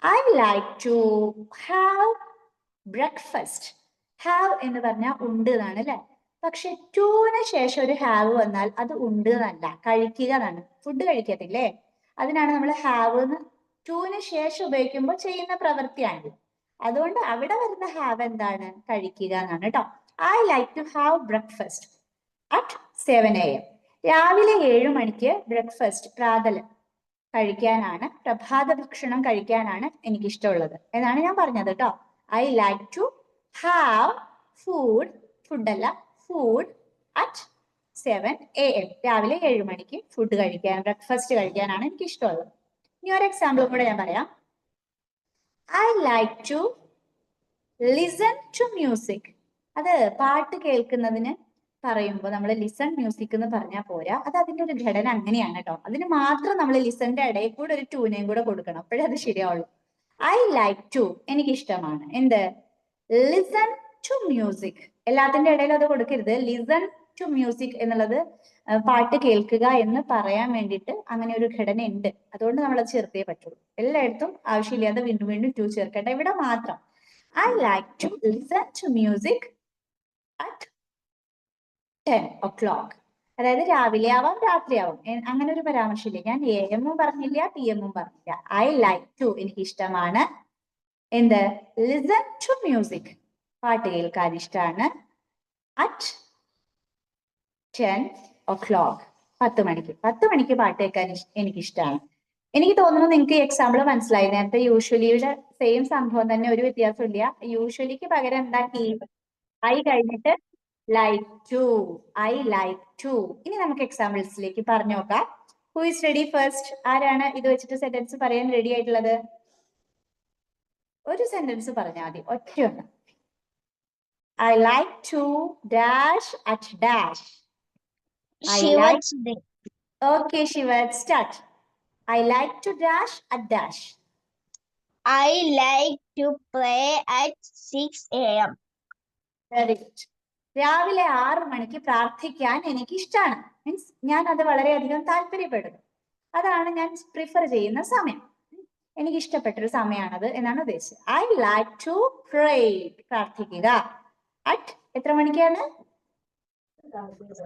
I like to have breakfast. Have എന്ന് പറഞ്ഞാൽ ഉണ്ട് എന്നാണ് അല്ലെ? പക്ഷെ ടൂന് ശേഷം ഒരു ഹാവ് വന്നാൽ അത് ഉണ്ട് എന്നല്ല, കഴിക്കുക എന്നാണ്. ഫുഡ് കഴിക്കത്തില്ലേ? അതിനാണ് നമ്മൾ ഹാവ് എന്ന് ടൂന് ശേഷം ഉപയോഗിക്കുമ്പോൾ ചെയ്യുന്ന പ്രവൃത്തിയാണ്. അതുകൊണ്ട് അവിടെ വരുന്ന ഹാവ് എന്താണ്? കഴിക്കുക എന്നാണ് കേട്ടോ. I like to have breakfast at 7 AM. രാവിലെ 7 മണിക്ക് ബ്രേക്ക്ഫാസ്റ്റ് പ്രാതൽ കഴിക്കാനാണ്, പ്രഭാത ഭക്ഷണം കഴിക്കാനാണ് എനിക്ക് ഇഷ്ടമുള്ളത് എന്നാണ് ഞാൻ പറഞ്ഞത് കേട്ടോ. I like to have food, ഫുഡല്ല ഫുഡ് അറ്റ് 7 AM. രാവിലെ 7 മണിക്ക് ഫുഡ് കഴിക്കാൻ, ബ്രേക്ക്ഫാസ്റ്റ് കഴിക്കാനാണ് എനിക്ക് ഇഷ്ടമുള്ളത്. ഇനി ഒരു എക്സാമ്പിൾ കൂടെ ഞാൻ പറയാം. I like to listen to music. അത് പാട്ട് കേൾക്കുന്നതിന് പറയുമ്പോൾ നമ്മൾ ലിസൺ മ്യൂസിക് എന്ന് പറഞ്ഞാൽ പോരാ, അത് അതിന്റെ ഒരു ഘടന അങ്ങനെയാണ് കേട്ടോ. അതിന് മാത്രം നമ്മൾ ലിസണിന്റെ ഇടയിൽ കൂടെ ഒരു ട്യൂനയും കൂടെ കൊടുക്കണം, അപ്പോഴേ അത് ശരിയാവുള്ളൂ. ഐ ലൈക്ക് ടു, എനിക്ക് ഇഷ്ടമാണ് എന്ത്, ലിസൺ ടു മ്യൂസിക്. എല്ലാത്തിന്റെ ഇടയിൽ അത് കൊടുക്കരുത്. ലിസൺ ടു മ്യൂസിക് എന്നുള്ളത് പാട്ട് കേൾക്കുക എന്ന് പറയാൻ വേണ്ടിയിട്ട് അങ്ങനെ ഒരു ഘടന ഉണ്ട്, അതുകൊണ്ട് നമ്മൾ അത് ചേർത്തേ പറ്റുള്ളൂ. എല്ലായിടത്തും ആവശ്യമില്ലാതെ വീണ്ടും വീണ്ടും ടു ചേർക്കട്ടെ, ഇവിടെ മാത്രം I like to listen to music at 10 o'clock. അതായത് രാവിലെ ആവാം രാത്രിയാവാം, അങ്ങനെ ഒരു പരാമർശമില്ല. ഞാൻ AM പറഞ്ഞില്ല PM പറഞ്ഞില്ല. ഐ ലൈക്ക് ടു, എനിക്ക് ഇഷ്ടമാണ് എന്ത്, ലിസൺ ടു മ്യൂസിക്, പാട്ട് കേൾക്കാൻ ഇഷ്ടമാണ് അറ്റ് 10 o'clock, 10 മണിക്ക്. 10 മണിക്ക് പാട്ട് കേൾക്കാൻ എനിക്ക് ഇഷ്ടമാണ്. എനിക്ക് തോന്നുന്നു നിങ്ങൾക്ക് ഈ എക്സാമ്പിൾ മനസ്സിലായി. നേരത്തെ യൂഷ്വലിയുടെ സെയിം സംഭവം തന്നെ, ഒരു വ്യത്യാസമില്ല. യൂഷ്വലിക്ക് പകരം എന്താക്കി, ഐ കഴിഞ്ഞിട്ട് like to, I like to. ഇനി നമുക്ക് എക്സാമ്പിൾസിലേക്ക് പറഞ്ഞു നോക്കാം. Who is ready first? ആരാണ് ഇത് വെച്ചിട്ട് സെന്റൻസ് പറയാൻ റെഡി ആയിട്ടുള്ളത്? ഒരു സെന്റൻസ് പറഞ്ഞാൽ മതി, ഒറ്റയൊന്ന്. I like to dash at dash. Okay Shivat, start. I like to dash at dash. I like to play at 6 AM. Very good. രാവിലെ 6 മണിക്ക് പ്രാർത്ഥിക്കാൻ എനിക്ക് ഇഷ്ടമാണ്. മീൻസ് ഞാൻ അത് വളരെയധികം താല്പര്യപ്പെടുന്നു, അതാണ് ഞാൻ പ്രിഫർ ചെയ്യുന്ന സമയം, എനിക്ക് ഇഷ്ടപ്പെട്ടൊരു സമയമാണത് എന്നാണ് ഉദ്ദേശിച്ചത്. ഐ ലൈക്ക് ടു പ്രേ, പ്രാർത്ഥിക്കുക അറ്റ് എത്ര മണിക്കാണ്?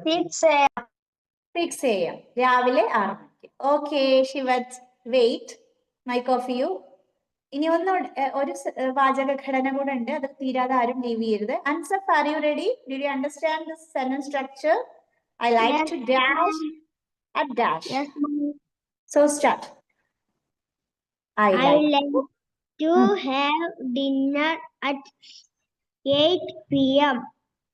6 AM. 6 AM, രാവിലെ 6 മണിക്ക്. Okay Shivat, wait, mic off you. ഇനി ഒരു വാചക ഘടന കൂടെ ഉണ്ട്, അത് തീരാതെ ആരും ലീവ് ചെയ്യരുത്. Ansaf, are you ready? Did you understand this sentence structure? I like to dash at dash. Yes, ma'am. So start. I I like like to have dinner at 8 PM.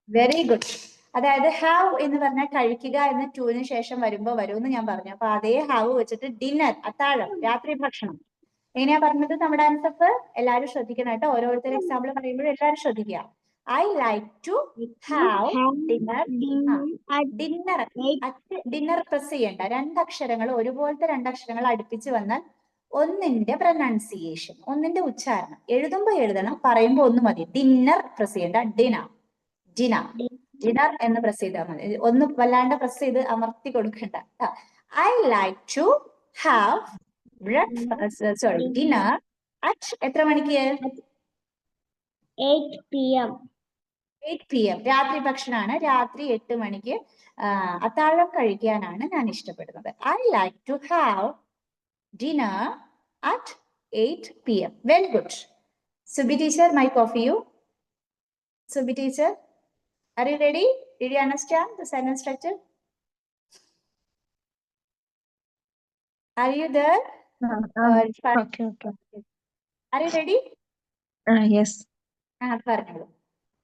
Very good. അതായത് have എന്ന് പറഞ്ഞാൽ കഴിക്കുക എന്ന് ടൂവിന് ശേഷം വരുമ്പോ വരുമെന്ന് ഞാൻ പറഞ്ഞു. അപ്പൊ അതേ ഹാവ് വെച്ചിട്ട് ഡിന്നർ, അത്താഴം, രാത്രി ഭക്ഷണം. എങ്ങനെയാ പറഞ്ഞത് നമ്മുടെ അൻസഫ്? എല്ലാവരും ശ്രദ്ധിക്കണം കേട്ടോ, ഓരോരുത്തർ എക്സാമ്പിൾ പറയുമ്പോഴും എല്ലാവരും ശ്രദ്ധിക്കുക. I like to have dinner. Dinner, dinner press ചെയ്യണ്ട. രണ്ടക്ഷരങ്ങൾ, ഒരുപോലത്തെ രണ്ടക്ഷരങ്ങൾ അടുപ്പിച്ച് വന്നാൽ ഒന്നിന്റെ പ്രൊനൗൺസിയേഷൻ, ഒന്നിന്റെ ഉച്ചാരണം, എഴുതുമ്പോ എഴുതണം, പറയുമ്പോ ഒന്ന് മതി. ഡിന്നർ പ്രസ് ചെയ്യണ്ട, ഡിനർ, ഡിനർ, ഡിനർ എന്ന് പ്രസ് ചെയ്താൽ മതി. ഒന്ന് വല്ലാണ്ട് പ്രസ് ചെയ്ത് അമർത്തി കൊടുക്കണ്ട. I like to have dinner at എത്ര മണിക്ക്? 8 PM. 8 PM, രാത്രി ഭക്ഷണമാണ്. രാത്രി 8 മണിക്ക് അത്താഴം കഴിക്കാനാണ് ഞാൻ ഇഷ്ടപ്പെടുന്നത്. I like to have dinner at 8 PM. Very good. Subi teacher, mic off you. Subi teacher, are you ready? Did you understand the sentence structure? Are you there? Okay. Are you ready? Yes. പറഞ്ഞോളൂ.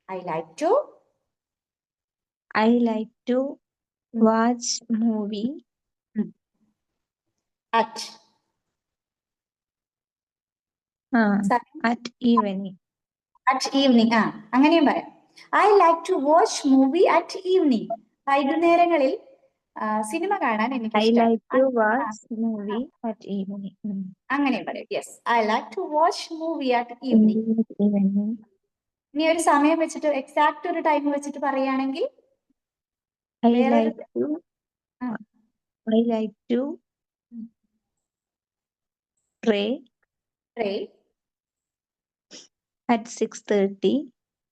I like to watch movie at at evening. At evening. അങ്ങനെയും പറയാം. I like to watch movie at evening. വൈകുന്നേരങ്ങളിൽ cinema കാണാൻ എനിക്ക് I like to watch movie at evening. അങ്ങനെയും പറയാം. Yes, I like to watch movie at evening. ഇനി ഒരു സമയം വെച്ചിട്ട്, എക്സാക്ട് ഒരു ടൈം വെച്ചിട്ട് പറയുകയാണെങ്കിൽ I like to pray at 6:30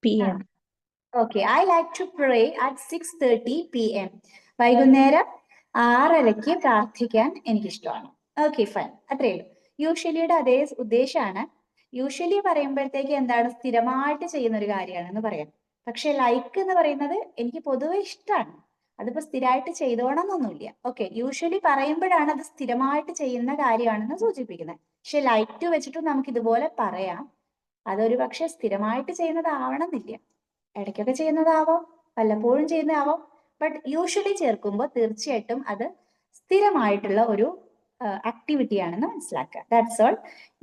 PM. Okay, I like to pray at 6:30 PM. വൈകുന്നേരം 6:30 പ്രാർത്ഥിക്കാൻ എനിക്കിഷ്ടമാണ്. ഓക്കെ ഫൈൻ, അത്രയേ ഉള്ളൂ. യൂഷ്വലിയുടെ അതേ ഉദ്ദേശമാണ്. യൂഷ്വലി പറയുമ്പോഴത്തേക്ക് എന്താണ്, സ്ഥിരമായിട്ട് ചെയ്യുന്ന ഒരു കാര്യമാണെന്ന് പറയാം. പക്ഷെ ലൈക്ക് എന്ന് പറയുന്നത് എനിക്ക് പൊതുവെ ഇഷ്ടമാണ്, അതിപ്പോ സ്ഥിരമായിട്ട് ചെയ്തോണമെന്നൊന്നുമില്ല. ഓക്കെ, യൂഷ്വലി പറയുമ്പോഴാണ് അത് സ്ഥിരമായിട്ട് ചെയ്യുന്ന കാര്യമാണെന്ന് സൂചിപ്പിക്കുന്നത്. പക്ഷെ ലൈക്ക് ടു വെച്ചിട്ടും നമുക്ക് ഇതുപോലെ പറയാം. അതൊരു പക്ഷെ സ്ഥിരമായിട്ട് ചെയ്യുന്നതാവണമെന്നില്ല. ഇടയ്ക്കൊക്കെ ചെയ്യുന്നതാവാം, വല്ലപ്പോഴും ചെയ്യുന്നതാവാം. ബട്ട് യൂഷ്വലി ചേർക്കുമ്പോൾ തീർച്ചയായിട്ടും അത് സ്ഥിരമായിട്ടുള്ള ഒരു ആക്ടിവിറ്റി ആണെന്ന് മനസ്സിലാക്കുക. That's all.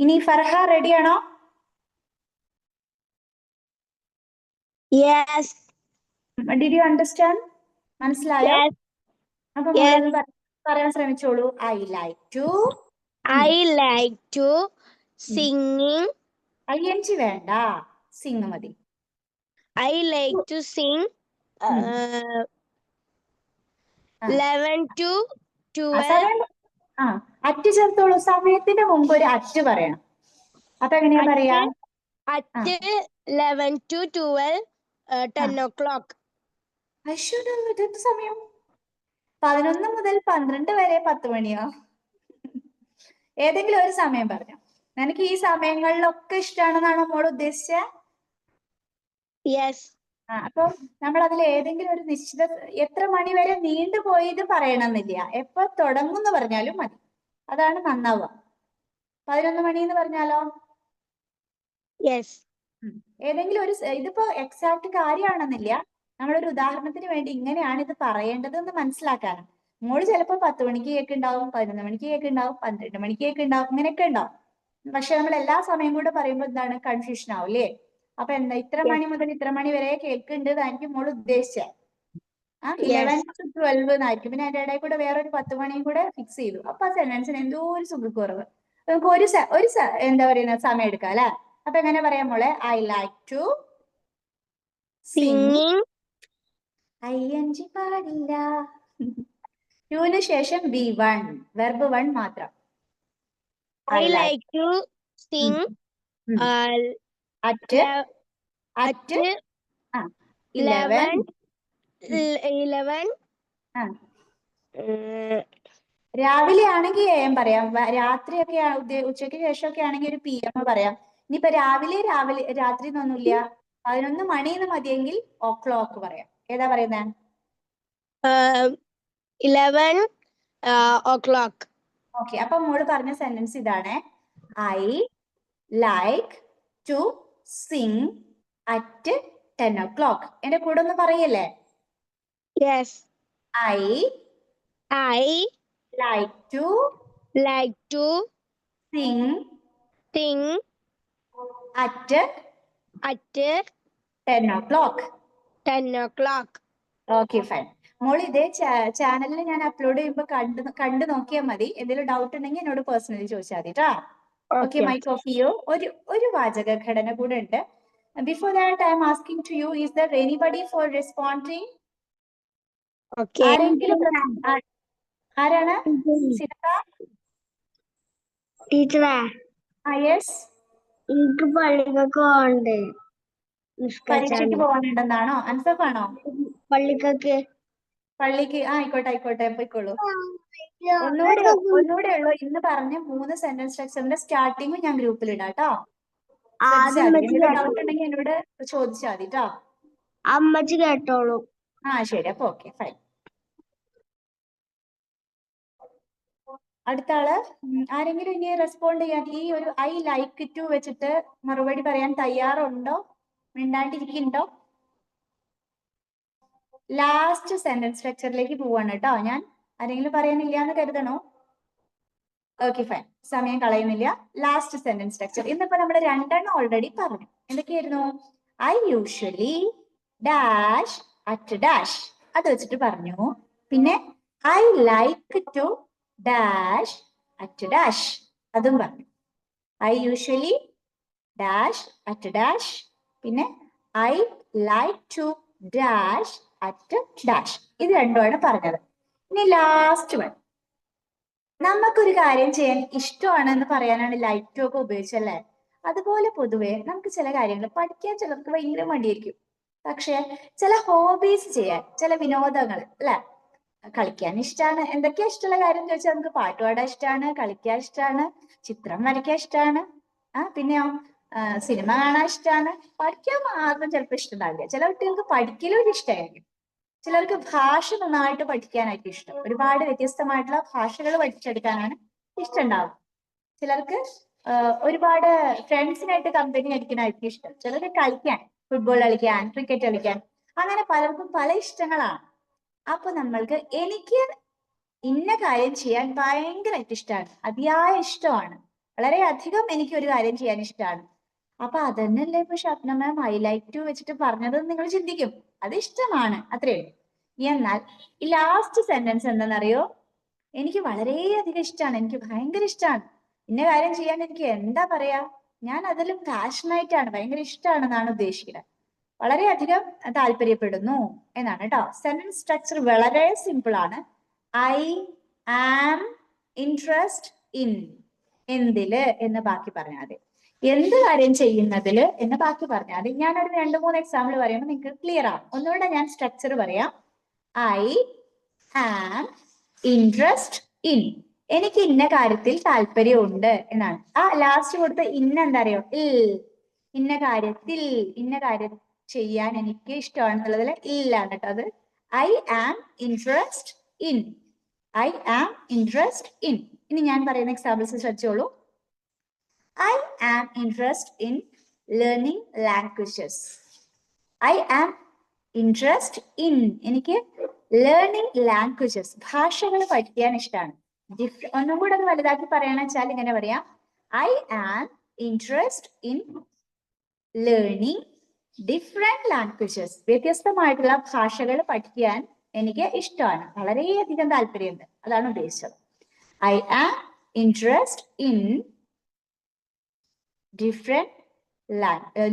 ഇനി ഫർഹ റെഡിയാണോ? Yes. Did you understand? മനസ്സിലായോ? Yes. അപ്പൊ Yes. മോളൊന്ന് പറയാൻ ശ്രമിച്ചോളൂ. I like to. I like to singing. ING വേണ്ട, സിംഗ് മതി. I like to sing 11 to 12. സമയം അറ്റ് ചേർത്തോളൂ. സമയത്തിന്റെ മുമ്പ് ഒരു അറ്റ് പറയണം. അപ്പൊ എങ്ങനെയാ പറയാ? At 11 to 12, 10 o'clock. അശ്വന് ഇതെന്ത് സമയം? 11 മുതൽ 12 വരെ 10 മണിയോ? ഏതെങ്കിലും ഒരു സമയം പറഞ്ഞു. നിനക്ക് ഈ സമയങ്ങളിലൊക്കെ ഇഷ്ടമാണെന്നാണോ മോൾ ഉദ്ദേശിച്ചത്? Yes. അപ്പൊ നമ്മൾ അതിൽ ഏതെങ്കിലും ഒരു നിശ്ചിത എത്ര മണി വരെ നീണ്ടുപോയത് പറയണമെന്നില്ല. എപ്പോ തുടങ്ങുന്നു പറഞ്ഞാലും മതി. അതാണ് നന്നാവുക. 11 മണി എന്ന് പറഞ്ഞാലോ? Yes. ഏതെങ്കിലും ഒരു ഇതിപ്പോ എക്സാക്ട് കാര്യമാണെന്നില്ല. നമ്മളൊരു ഉദാഹരണത്തിന് വേണ്ടി ഇങ്ങനെയാണ് ഇത് പറയേണ്ടതെന്ന് മനസ്സിലാക്കാനാണ്. മോള് ചിലപ്പോ 10 മണിക്ക് കേൾക്കുണ്ടാവും, 11 മണിക്ക് കേൾക്കുണ്ടാവും, 12 മണിക്ക് കേൾക്കുണ്ടാവും, ഇങ്ങനെയൊക്കെ ഉണ്ടാവും. പക്ഷെ നമ്മൾ എല്ലാ സമയം കൂടെ പറയുമ്പോൾ എന്താണ് കൺഫ്യൂഷൻ ആവില്ലേ? അപ്പൊ എന്താ ഇത്ര മണി മുതൽ ഇത്ര മണി വരെ കേൾക്കുന്നുണ്ട് മോള് ഉദ്ദേശിച്ചത്. 11 to 12 എന്നായിരിക്കും. പിന്നെ അതിന്റെ ഇടയിൽ കൂടെ വേറൊരു 10 മണിയും കൂടെ ഫിക്സ് ചെയ്തു. അപ്പൊ ആ സെന്റൻസിന് എന്തോ ഒരു സുഖക്കുറവ്. നമുക്ക് ഒരു എന്താ പറയുന്ന സമയം എടുക്കാം അല്ലെ? അപ്പൊ എങ്ങനെ പറയാം മോളെ? I like to Singing. ING പാടില്ല. ടുവിന് ശേഷം V1, വെർബ് 1 മാത്രം. I like to sing at 11. 11. രാവിലെ ആണെങ്കിൽ AM പറയാം. രാത്രിയൊക്കെ ഉച്ചയ്ക്ക് ശേഷമൊക്കെ ആണെങ്കിൽ ഒരു PM പറയാം. ഇനിയിപ്പോ രാവിലെ രാത്രി എന്നൊന്നുമില്ല. 11 മണി എന്ന് മതിയെങ്കിൽ o'clock പറയാം. ഏതാ പറയുന്നേ? 11 o'clock. ഓക്കെ, അപ്പൊ മോള് പറഞ്ഞ സെന്റൻസ് ഇതാണ്. I like to sing at 10 o'clock. എന്റെ കൂടെ ഒന്ന് പറയല്ലേ? Yes. I like to sing at 10 o'clock. 10 o'clock. Okay, fine. മോൾ ഇതേ ചാനലിൽ ഞാൻ അപ്ലോഡ് ചെയ്യുമ്പോൾ കണ്ടു നോക്കിയാൽ മതി. എന്തെങ്കിലും ഡൗട്ട് ഉണ്ടെങ്കിൽ എന്നോട് പേഴ്സണലി ചോദിച്ചാൽ മതി കേട്ടോ. ഓക്കെ, മൈക്ക് ഓഫ് ചെയ്യൂ. ഒരു വാചക ഘടന കൂടെ ഉണ്ട്. Before that I am asking to you, is there anybody for responding? Okay. ആരെങ്കിലും ആരാണ്? ടീച്ചറെ, യെസ്. എനിക്ക് പള്ളിക്കൊക്കെ പോകണ്ടേ? പരീക്ഷയ്ക്ക് പോകാനുണ്ടെന്നാണോ? അൻസഫാണോ? പള്ളിക്ക് ആയിക്കോട്ടെ പോയിക്കോളൂ. ഒന്നുകൂടെ ഉള്ളൂ. ഇന്ന് പറഞ്ഞ 3 സെന്റൻസ് സ്ട്രക്ചറിന്റെ സ്റ്റാർട്ടിങ്ങും ഞാൻ ഗ്രൂപ്പിൽ ഇടാം കേട്ടോ. ഡൗട്ട് ഉണ്ടെങ്കിൽ എന്നോട് ചോദിച്ചാൽ മതി കേട്ടോ. അമ്മച്ചി കേട്ടോളൂ. ശരി, അപ്പൊ ഓക്കെ, ഫൈൻ. അടുത്ത ആള് ആരെങ്കിലും ഇനി റെസ്പോണ്ട് ചെയ്യാൻ ഈ ഒരു ഐ ലൈക്ക് ടു വെച്ചിട്ട് മറുപടി പറയാൻ തയ്യാറുണ്ടോ? മിണ്ടാണ്ടിരിക്കുന്നുണ്ടോ? ലാസ്റ്റ് സെന്റൻസ് സ്ട്രക്ചറിലേക്ക് പോവാണ് കേട്ടോ ഞാൻ. ആരെങ്കിലും പറയാനില്ല എന്ന് കരുതണോ? Okay, fine. സമയം കളയുന്നില്ല. Last sentence structure. ഇന്നിപ്പോ നമ്മൾ 2 ഓൾറെഡി പറഞ്ഞു. എന്തൊക്കെയായിരുന്നു? I usually dash at dash, അത് വെച്ചിട്ട് പറഞ്ഞു. പിന്നെ I like to dash at dash, അതും പറഞ്ഞു. I usually dash at dash, പിന്നെ I like to dash at dash. ഇത് രണ്ടുമാണ് പറഞ്ഞത്. ഇനി ലാസ്റ്റ് വൺ, നമുക്കൊരു കാര്യം ചെയ്യാൻ ഇഷ്ടമാണെന്ന് പറയാനാണ് ലൈക്ക് ടു ഒക്കെ ഉപയോഗിച്ചല്ലേ. അതുപോലെ പൊതുവെ നമുക്ക് ചില കാര്യങ്ങൾ പഠിക്കാൻ ചിലർക്ക് ഭയങ്കര മടിയായിരിക്കും. പക്ഷെ ചില ഹോബീസ് ചെയ്യാൻ, ചില വിനോദങ്ങൾ അല്ലെ, കളിക്കാൻ ഇഷ്ടമാണ്. എന്തൊക്കെയാ ഇഷ്ടമുള്ള കാര്യം എന്ന് ചോദിച്ചാൽ നമുക്ക് പാട്ട് പാടാൻ ഇഷ്ടമാണ്, കളിക്കാൻ ഇഷ്ടമാണ്, ചിത്രം വരയ്ക്കാൻ ഇഷ്ടമാണ്, പിന്നെയോ സിനിമ കാണാൻ ഇഷ്ടമാണ്. പഠിക്കാൻ മാത്രം ചിലപ്പോൾ ഇഷ്ടമുണ്ടാവില്ല. ചില കുട്ടികൾക്ക് പഠിക്കലും ഒരു ഇഷ്ടമായിരിക്കും. ചിലർക്ക് ഭാഷ നന്നായിട്ട് പഠിക്കാനായിട്ട് ഇഷ്ടം. ഒരുപാട് വ്യത്യസ്തമായിട്ടുള്ള ഭാഷകൾ പഠിച്ചെടുക്കാനാണ് ഇഷ്ടം ഉണ്ടാവും. ചിലർക്ക് ഒരുപാട് ഫ്രണ്ട്സിനായിട്ട് കമ്പനി അടിക്കാനായിട്ട് ഇഷ്ടം. ചിലർക്ക് കളിക്കാൻ, ഫുട്ബോൾ കളിക്കാൻ, ക്രിക്കറ്റ് കളിക്കാൻ, അങ്ങനെ പലർക്കും പല ഇഷ്ടങ്ങളാണ്. അപ്പൊ നമ്മൾക്ക് എനിക്ക് ഇന്ന കാര്യം ചെയ്യാൻ ഭയങ്കരമായിട്ട് ഇഷ്ടമാണ്, അതിയായ ഇഷ്ടമാണ്, വളരെയധികം എനിക്ക് ഒരു കാര്യം ചെയ്യാൻ ഇഷ്ടമാണ്. അപ്പൊ അതന്നെയല്ലേ ഇപ്പൊ ഷബ്ന മാം ഹൈലൈറ്റ് വെച്ചിട്ട് പറഞ്ഞത് നിങ്ങൾ ചിന്തിക്കും. അത് ഇഷ്ടമാണ്, അത്രയേ ഉള്ളൂ. എന്നാൽ ഈ ലാസ്റ്റ് സെന്റൻസ് എന്താണെന്നറിയോ? എനിക്ക് വളരെയധികം ഇഷ്ടമാണ്, എനിക്ക് ഭയങ്കര ഇഷ്ടമാണ്, ഇന്ന കാര്യം ചെയ്യാൻ എനിക്ക് എന്താ പറയാ, ഞാൻ അതിൽ പാഷനായിട്ടാണ്, ഭയങ്കര ഇഷ്ടമാണെന്നാണ് ഉദ്ദേശിക്കുന്നത്. വളരെയധികം താല്പര്യപ്പെടുന്നു എന്നാണ് കേട്ടോ. സെന്റൻസ് സ്ട്രക്ചർ വളരെ സിമ്പിൾ ആണ്. ഐ ആം ഇൻട്രസ്റ്റ് ഇൻ എന്തില് എന്ന് ബാക്കി പറഞ്ഞാൽ മതി. എന്ത് കാര്യം ചെയ്യുന്നതില് എന്ന് ബാക്കി പറഞ്ഞാൽ മതി. ഞാനൊരു 2-3 എക്സാമ്പിൾ പറയുമ്പോൾ നിങ്ങൾക്ക് ക്ലിയർ ആവും. ഒന്നുകൂടെ ഞാൻ സ്ട്രക്ചർ പറയാം. ഐ ആം ഇൻട്രസ്റ്റ് ഇൻ, എനിക്ക് ഇന്ന കാര്യത്തിൽ താല്പര്യമുണ്ട് എന്നാണ്. ആ ലാസ്റ്റ് കൊടുത്ത ഇന്ന എന്താ അറിയോ? ഇന്ന കാര്യത്തിൽ, ഇന്ന കാര്യം ചെയ്യാൻ എനിക്ക് ഇഷ്ടമാണെന്നുള്ളതിൽ ഇല്ലാണ് കേട്ടോ. അത് I am interest in, I am interest in. ഇനി ഞാൻ പറയുന്ന എക്സാമ്പിൾസ് ശ്രദ്ധിച്ചോളൂ. I am interested in learning languages. I am interested in, എനിക്ക് ലേണിംഗ് ലാംഗ്വേജസ്, ഭാഷകൾ പഠിക്കാൻ ഇഷ്ടമാണ്. ഒന്നും കൂടെ ഒന്ന് വലുതാക്കി പറയണ വെച്ചാൽ ഇങ്ങനെ പറയാം. I am interested in learning different languages. വ്യത്യസ്തമായിട്ടുള്ള ഭാഷകൾ പഠിക്കാൻ എനിക്ക് ഇഷ്ടമാണ്, വളരെയധികം താല്പര്യമുണ്ട്, അതാണ് ഉദ്ദേശിച്ചത്. I am interested in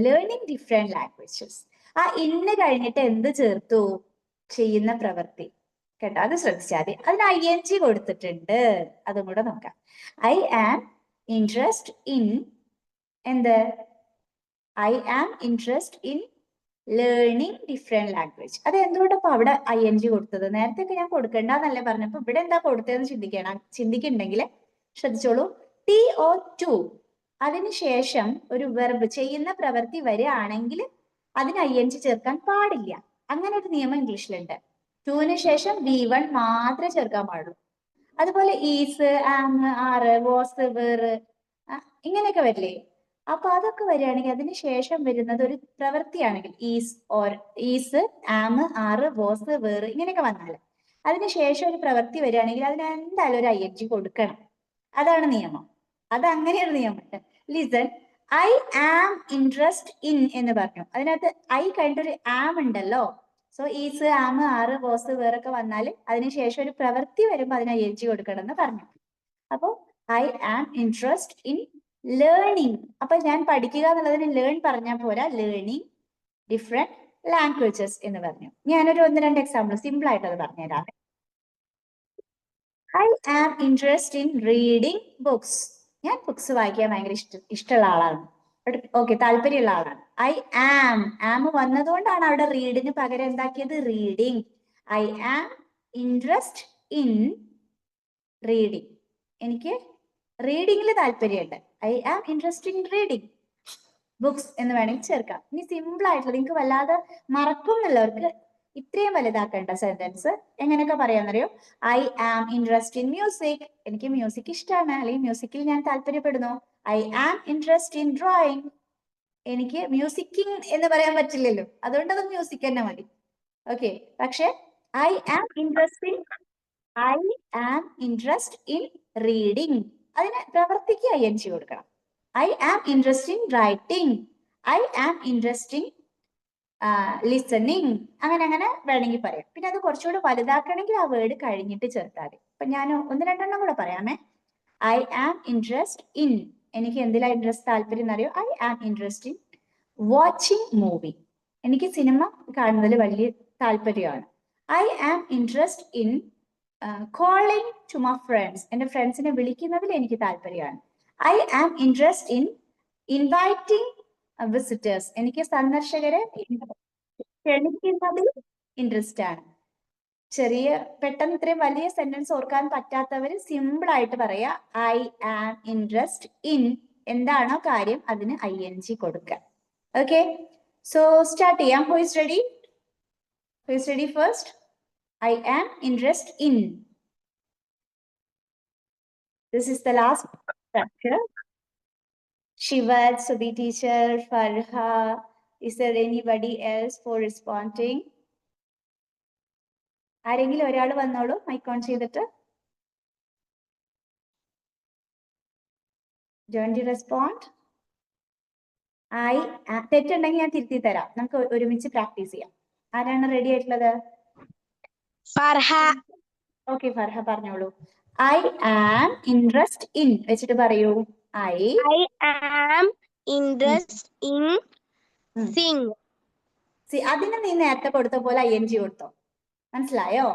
learning different languages. ആ ഇന്ന് കഴിഞ്ഞിട്ട് എന്ത് ചേർത്തു? ചെയ്യുന്ന പ്രവൃത്തി കേട്ടോ, അത് ശ്രദ്ധിച്ചാൽ മതി. അതിന് ING കൊടുത്തിട്ടുണ്ട്, അതും കൂടെ നോക്കാം. ഐ ആം ഇൻട്രസ്റ്റ് ഇൻ എന്ത്? I am interest in learning different language. അത് എന്തുകൊണ്ടപ്പോ അവിടെ ING കൊടുത്തത്? നേരത്തെ ഒക്കെ ഞാൻ കൊടുക്കണ്ടെന്നല്ലേ പറഞ്ഞപ്പോ ഇവിടെ എന്താ കൊടുത്തതെന്ന് ചിന്തിക്കുന്നുണ്ടെങ്കിൽ ശ്രദ്ധിച്ചോളൂ. TO2 അതിനുശേഷം ഒരു വെർബ്, ചെയ്യുന്ന പ്രവൃത്തി വരികയാണെങ്കിൽ അതിന് ING ചേർക്കാൻ പാടില്ല. അങ്ങനെ ഒരു നിയമം ഇംഗ്ലീഷിലുണ്ട്. 2-ന് ശേഷം V1 മാത്രമേ ചേർക്കാൻ പാടുള്ളൂ. അതുപോലെ ഈസ്, ആം, ആറ്, വാസ്, വേറ്, ഇങ്ങനെയൊക്കെ വരില്ലേ? അപ്പൊ അതൊക്കെ വരികയാണെങ്കിൽ അതിന് ശേഷം വരുന്നത് ഒരു പ്രവൃത്തിയാണെങ്കിൽ ഈസ്, ആം, ആറ്, വാസ്, വേറ് ഇങ്ങനെയൊക്കെ വന്നാൽ അതിനുശേഷം ഒരു പ്രവൃത്തി വരികയാണെങ്കിൽ അതിന് എന്തായാലും ഒരു ING കൊടുക്കണം. അതാണ് നിയമം. അത് അങ്ങനെയൊരു നിയമമുണ്ട്. Listen, I am interest in എന്ന് പറഞ്ഞു. അതിനകത്ത് ഐ കഴിഞ്ഞിട്ടൊരു ആം ഉണ്ടല്ലോ. സോ ഈസ്, ആം, ആറ്, വാസ്, വേറൊക്കെ വന്നാൽ അതിനുശേഷം ഒരു പ്രവൃത്തി വരുമ്പോൾ അതിന് ING കൊടുക്കണം എന്ന് പറഞ്ഞു. അപ്പോ I am interest in learning. അപ്പൊ ഞാൻ പഠിക്കുക എന്നുള്ളതിന് ലേൺ പറഞ്ഞാൽ പോരാ, ലേണിംഗ് ഡിഫറെന്റ് ലാംഗ്വേജസ് എന്ന് പറഞ്ഞു. ഞാനൊരു 1-2 എക്സാമ്പിൾ സിമ്പിൾ ആയിട്ട് അത് പറഞ്ഞുതരാം. I am interest in reading books. ഞാൻ ബുക്സ് വായിക്കാൻ ഭയങ്കര ഇഷ്ടമുള്ള ആളാണ്. ഓക്കെ, താല്പര്യമുള്ള ആളാണ്. ഐ ആം വന്നതുകൊണ്ടാണ് അവിടെ റീഡിന് പകരം എന്താക്കിയത്? Reading. I am interest in reading, എനിക്ക് റീഡിങ്ങിൽ താല്പര്യമുണ്ട്. I am interest in reading books എന്ന് വേണമെങ്കിൽ ചേർക്കാം. ഇനി സിമ്പിൾ ആയിട്ടുള്ള, നിങ്ങൾക്ക് വല്ലാതെ മറക്കും എന്നുള്ളവർക്ക് ഇത്രയും വലുതാക്കേണ്ട സെന്റൻസ് എങ്ങനെയൊക്കെ പറയാന്നറിയോ? I am interest in music, എനിക്ക് മ്യൂസിക് ഇഷ്ടമാണ്, അല്ലെങ്കിൽ മ്യൂസിക്കിൽ ഞാൻ താല്പര്യപ്പെടുന്നു. I am interest in drawing, എനിക്ക് മ്യൂസിക്കിംഗ് എന്ന് പറയാൻ പറ്റില്ലല്ലോ, അതുകൊണ്ട് അത് മ്യൂസിക് തന്നെ മതി. ഓക്കെ, പക്ഷെ I am interest in reading, അതിന് പ്രവർത്തിക്ക് ING കൊടുക്കണം. I am interest in writing, I am interest in listening, അങ്ങനെ വേണമെങ്കിൽ പറയാം. പിന്നെ അത് കുറച്ചുകൂടെ വലുതാക്കണമെങ്കിൽ ആ വേർഡ് കഴിഞ്ഞിട്ട് ചേർത്താൽ മതി. അപ്പൊ ഞാൻ 1-2 കൂടെ പറയാമേ. ഐ ആം ഇൻട്രസ്റ്റ് ഇൻ, എനിക്ക് എന്തിലാ ഇൻട്രസ്റ്റ്, താല്പര്യം എന്നറിയോ? I am interest in watching movie, എനിക്ക് സിനിമ കാണുന്നതിൽ വലിയ താല്പര്യമാണ്. I am interest in calling to my friends, എന്റെ ഫ്രണ്ട്സിനെ വിളിക്കുന്നതിൽ എനിക്ക് താല്പര്യമാണ്. I am interest in inviting visitors, എനിക്ക് സന്ദർശകരെ ക്ഷണിക്കുന്നതിൽ ഇൻട്രസ്റ്റ് ആണ്. പെട്ടെന്ന് ഇത്രയും വലിയ സെന്റൻസ് ഓർക്കാൻ പറ്റാത്തവർ സിമ്പിൾ ആയിട്ട് പറയാ, ഐ ആം ഇൻട്രസ്റ്റ് ഇൻ, എന്താണോ കാര്യം അതിന് ING കൊടുക്കുക. ഓക്കെ, സോ സ്റ്റാർട്ട് ചെയ്യാം. Who is ready? First I am interested in. This is the last structure. Shivat, Subhi teacher, Farha. Is there anybody else for responding? ആരെങ്കിലും ഒരാൾ വന്നോളൂ mic on ചെയ്തിട്ട്. Don't you respond? തെറ്റുണ്ടെങ്കിൽ ഞാൻ തിരുത്തി തരാം. നമുക്ക് ഒരുമിച്ച് പ്രാക്ടീസ് ചെയ്യാം. ആരാണ് റെഡി ആയിട്ടുള്ളത്? ഫർഹ. ഓക്കെ, ഫർഹ പറഞ്ഞോളൂ. I am interested in വെച്ചിട്ട് പറയൂ. I am interested in sing. അതിന് നീ നേരത്തെ കൊടുത്ത പോലെ ING കൊടുത്തോ. മനസ്സിലായോ?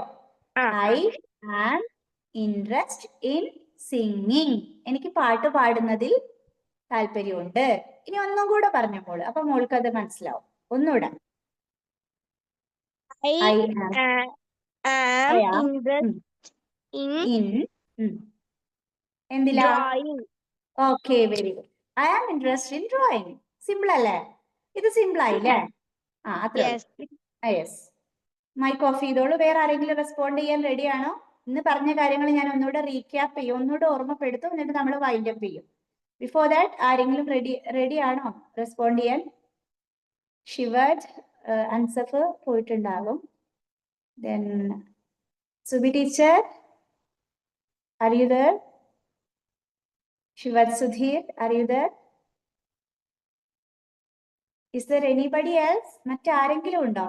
I am interested in singing. എനിക്ക് പാട്ട് പാടുന്നതിൽ താല്പര്യമുണ്ട്. ഇനി ഒന്നും കൂടെ പറഞ്ഞു മോള്, അപ്പൊ മോൾക്ക് അത് മനസ്സിലാവും. ഒന്നുകൂടെ. I am interested in എന്തിലാ? drawing. Okay, very good. I am interested in drawing. Simple അല്ലേ? ഇത് സിമ്പിൾ ആയില്ലേ? അത്രേ. യെസ്. മൈക്ക് ഓഫ് ചെയ്തോളൂ. വേറെ ആരെങ്കിലും റെസ്പോണ്ട് ചെയ്യാൻ റെഡി ആണോ? ഇന്ന് പറഞ്ഞ കാര്യങ്ങൾ ഞാൻ ഒന്നുകൂടെ റീക്യാപ്പ് ചെയ്യും, ഒന്നുകൂടെ ഓർമ്മപ്പെടുത്തും, എന്നിട്ട് നമ്മൾ വൈൻഡ് അപ്പ് ചെയ്യും. ബിഫോർ ദാറ്റ് ആരെങ്കിലും റെഡി ആണോ റെസ്പോണ്ട് ചെയ്യാൻ? ഷിവാജ്, Ansaf പോയിട്ടുണ്ടാകും. Then Subhi teacher, are you there? Shivat Sudhir, are you there? Is there anybody else? മറ്റാരെങ്കിലും ഉണ്ടോ?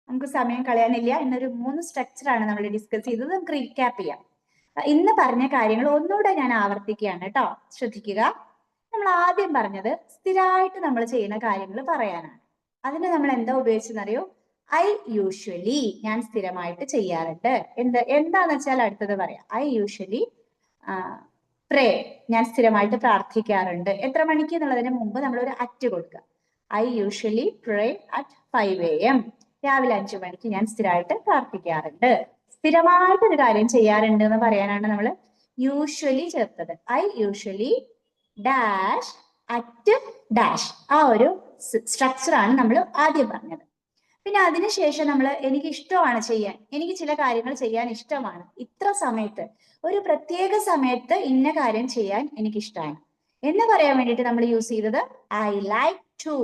നമുക്ക് സമയം കളയാനില്ല. ഇന്നൊരു 3 സ്ട്രക്ചറാണ് നമ്മൾ ഡിസ്കസ് ചെയ്തത്. നമുക്ക് റീക്യാപ്പ് ചെയ്യാം. ഇന്ന് പറഞ്ഞ കാര്യങ്ങൾ ഒന്നുകൂടെ ഞാൻ ആവർത്തിക്കുകയാണ് കേട്ടോ. ശ്രദ്ധിക്കുക. നമ്മൾ ആദ്യം പറഞ്ഞത് സ്ഥിരമായിട്ട് നമ്മൾ ചെയ്യുന്ന കാര്യങ്ങൾ പറയാനാണ്. അതിന് നമ്മൾ എന്താ ഉപയോഗിച്ചെന്നറിയോ? I usually, ഞാൻ സ്ഥിരമായിട്ട് ചെയ്യാറുണ്ട്. എന്താന്ന് വെച്ചാൽ അടുത്തത് പറയാം. I usually pray, ഞാൻ സ്ഥിരമായിട്ട് പ്രാർത്ഥിക്കാറുണ്ട്. എത്ര മണിക്ക് എന്നുള്ളതിന് മുമ്പ് നമ്മൾ ഒരു അറ്റ് കൊടുക്കുക. I usually pray at 5 AM. രാവിലെ 5 മണിക്ക് ഞാൻ സ്ഥിരമായിട്ട് പ്രാർത്ഥിക്കാറുണ്ട്. സ്ഥിരമായിട്ട് ഒരു കാര്യം ചെയ്യാറുണ്ട് എന്ന് പറയാനാണ് നമ്മൾ യൂഷ്വലി ചേർത്തത്. I usually dash at dash. ആ ഒരു സ്ട്രക്ചറാണ് നമ്മൾ ആദ്യം പറഞ്ഞത്. പിന്നെ അതിനുശേഷം നമ്മൾ എനിക്ക് ഇഷ്ടമാണ് ചെയ്യാൻ, എനിക്ക് ചില കാര്യങ്ങൾ ചെയ്യാൻ ഇഷ്ടമാണ്, ഇത്ര സമയത്ത് ഒരു പ്രത്യേക സമയത്ത് ഇന്ന കാര്യം ചെയ്യാൻ എനിക്ക് ഇഷ്ടമാണ് എന്ന് പറയാൻ വേണ്ടിയിട്ട് നമ്മൾ യൂസ് ചെയ്തത് I like to.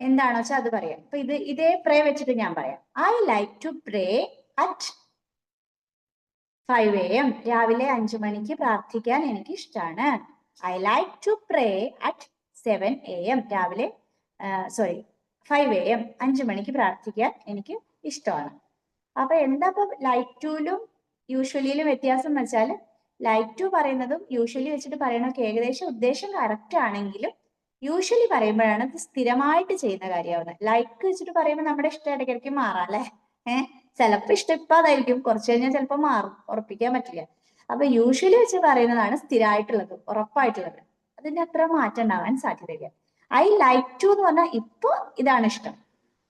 എന്താണോ വെച്ചാൽ അത് പറയാം. അപ്പൊ ഇതേ പ്രേ വെച്ചിട്ട് ഞാൻ പറയാം. I like to pray at 5 AM. രാവിലെ 5 മണിക്ക് പ്രാർത്ഥിക്കാൻ എനിക്ക് ഇഷ്ടമാണ്. I like to pray at 7 AM. രാവിലെ 5 AM 5 മണിക്ക് പ്രാർത്ഥിക്കാൻ എനിക്ക് ഇഷ്ടമാണ്. അപ്പൊ എന്താ ഇപ്പൊ ലൈക്ക് ടുലും യൂഷ്വലിയിലും വ്യത്യാസം എന്ന് വെച്ചാൽ ലൈക്ക് ടു പറയുന്നതും യൂഷ്വലി വെച്ചിട്ട് പറയണൊക്കെ ഏകദേശം ഉദ്ദേശം കറക്റ്റ് ആണെങ്കിലും യൂഷ്വലി പറയുമ്പോഴാണ് ഇത് സ്ഥിരമായിട്ട് ചെയ്യുന്ന കാര്യമാവുന്നത്. ലൈക്ക് വെച്ചിട്ട് പറയുമ്പോൾ നമ്മുടെ ഇഷ്ടം ഇടയ്ക്കിടയ്ക്ക് മാറാം അല്ലെ. ചിലപ്പോൾ ഇഷ്ടം ഇപ്പൊ അതായിരിക്കും, കുറച്ച് കഴിഞ്ഞാൽ ചിലപ്പോൾ മാറും, ഉറപ്പിക്കാൻ പറ്റില്ല. അപ്പൊ യൂഷ്വലി വെച്ച് പറയുന്നതാണ് സ്ഥിരമായിട്ടുള്ളത്, ഉറപ്പായിട്ടുള്ളത്. അതിന്റെ അത്ര മാറ്റം ഉണ്ടാവാൻ സാധ്യതയില്ല. I like to എന്ന് പറഞ്ഞാൽ ഇപ്പൊ ഇതാണ് ഇഷ്ടം,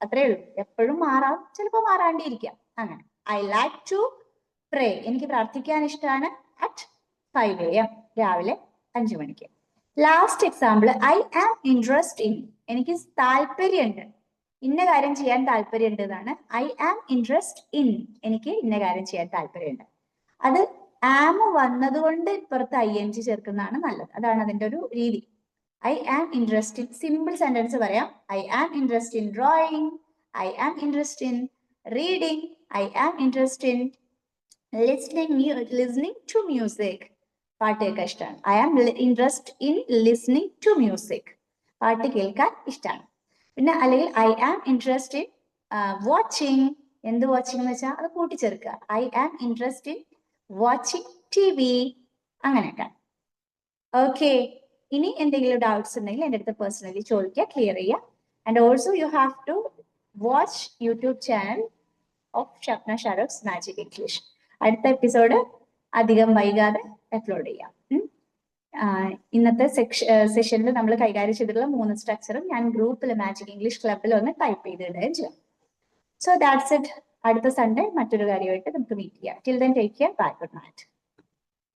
അത്രേ ഉള്ളൂ. എപ്പോഴും മാറാം, ചിലപ്പോൾ മാറാണ്ടിരിക്കാം. അങ്ങനെ I like to pray, എനിക്ക് പ്രാർത്ഥിക്കാൻ ഇഷ്ടമാണ് at 5 AM. രാവിലെ 5 മണിക്ക്. Last example I am interested in, എനിക്ക് താല്പര്യമുണ്ട്, ഇന്ന കാര്യം ചെയ്യാൻ താല്പര്യമുണ്ട് എന്നാണ്. I am interested in, എനിക്ക് ഇന്ന കാര്യം ചെയ്യാൻ താല്പര്യമുണ്ട്. അത് am വന്നതുകൊണ്ട് ഇപ്പുറത്ത് ING ചേർക്കുന്നതാണ് നല്ലത്. അതാണ് അതിന്റെ ഒരു രീതി. I am interested, simple sentence പറയാം. I am interested in drawing. I am interested in reading. I am interested in listening to music. പാട്ട് കേൾക്കാൻ ഇഷ്ടമാണ്. I am interested in listening to music. പാട്ട് കേൾക്കാൻ ഇഷ്ടമാണ്. പിന്നെ അല്ലെങ്കിൽ I am interested in watching. എന്ത് വാച്ചിങ് എന്ന് വെച്ചാൽ അത് കൂട്ടിച്ചേർക്കുക. I am interested in watching TV. അങ്ങനെയൊക്കെ. ഓക്കെ, ഇനി എന്തെങ്കിലും ഡൗട്ട്സ് ഉണ്ടെങ്കിൽ എൻ്റെ അടുത്ത് പേഴ്സണലി ചോദിക്കുക, ക്ലിയർ ചെയ്യുക. And also you have to watch YouTube channel of Shapna ഷാരോക്സ് മാജിക് ഇംഗ്ലീഷ്. അടുത്ത എപ്പിസോഡ് അധികം വൈകാതെ അപ്ലോഡ് ചെയ്യാം. ഇന്നത്തെ സെഷനിൽ നമ്മൾ കൈകാര്യം ചെയ്തിട്ടുള്ള 3 സ്ട്രക്ചറും ഞാൻ ഗ്രൂപ്പിൽ മാജിക് ഇംഗ്ലീഷ് ക്ലബിൽ ഒന്ന് ടൈപ്പ് ചെയ്തിടുകയും ചെയ്യാം. So that's it. അടുത്ത സൺഡേ മറ്റൊരു കാര്യമായിട്ട് നമുക്ക് മീറ്റ് ചെയ്യാം. Till then take care. Bye. Good night.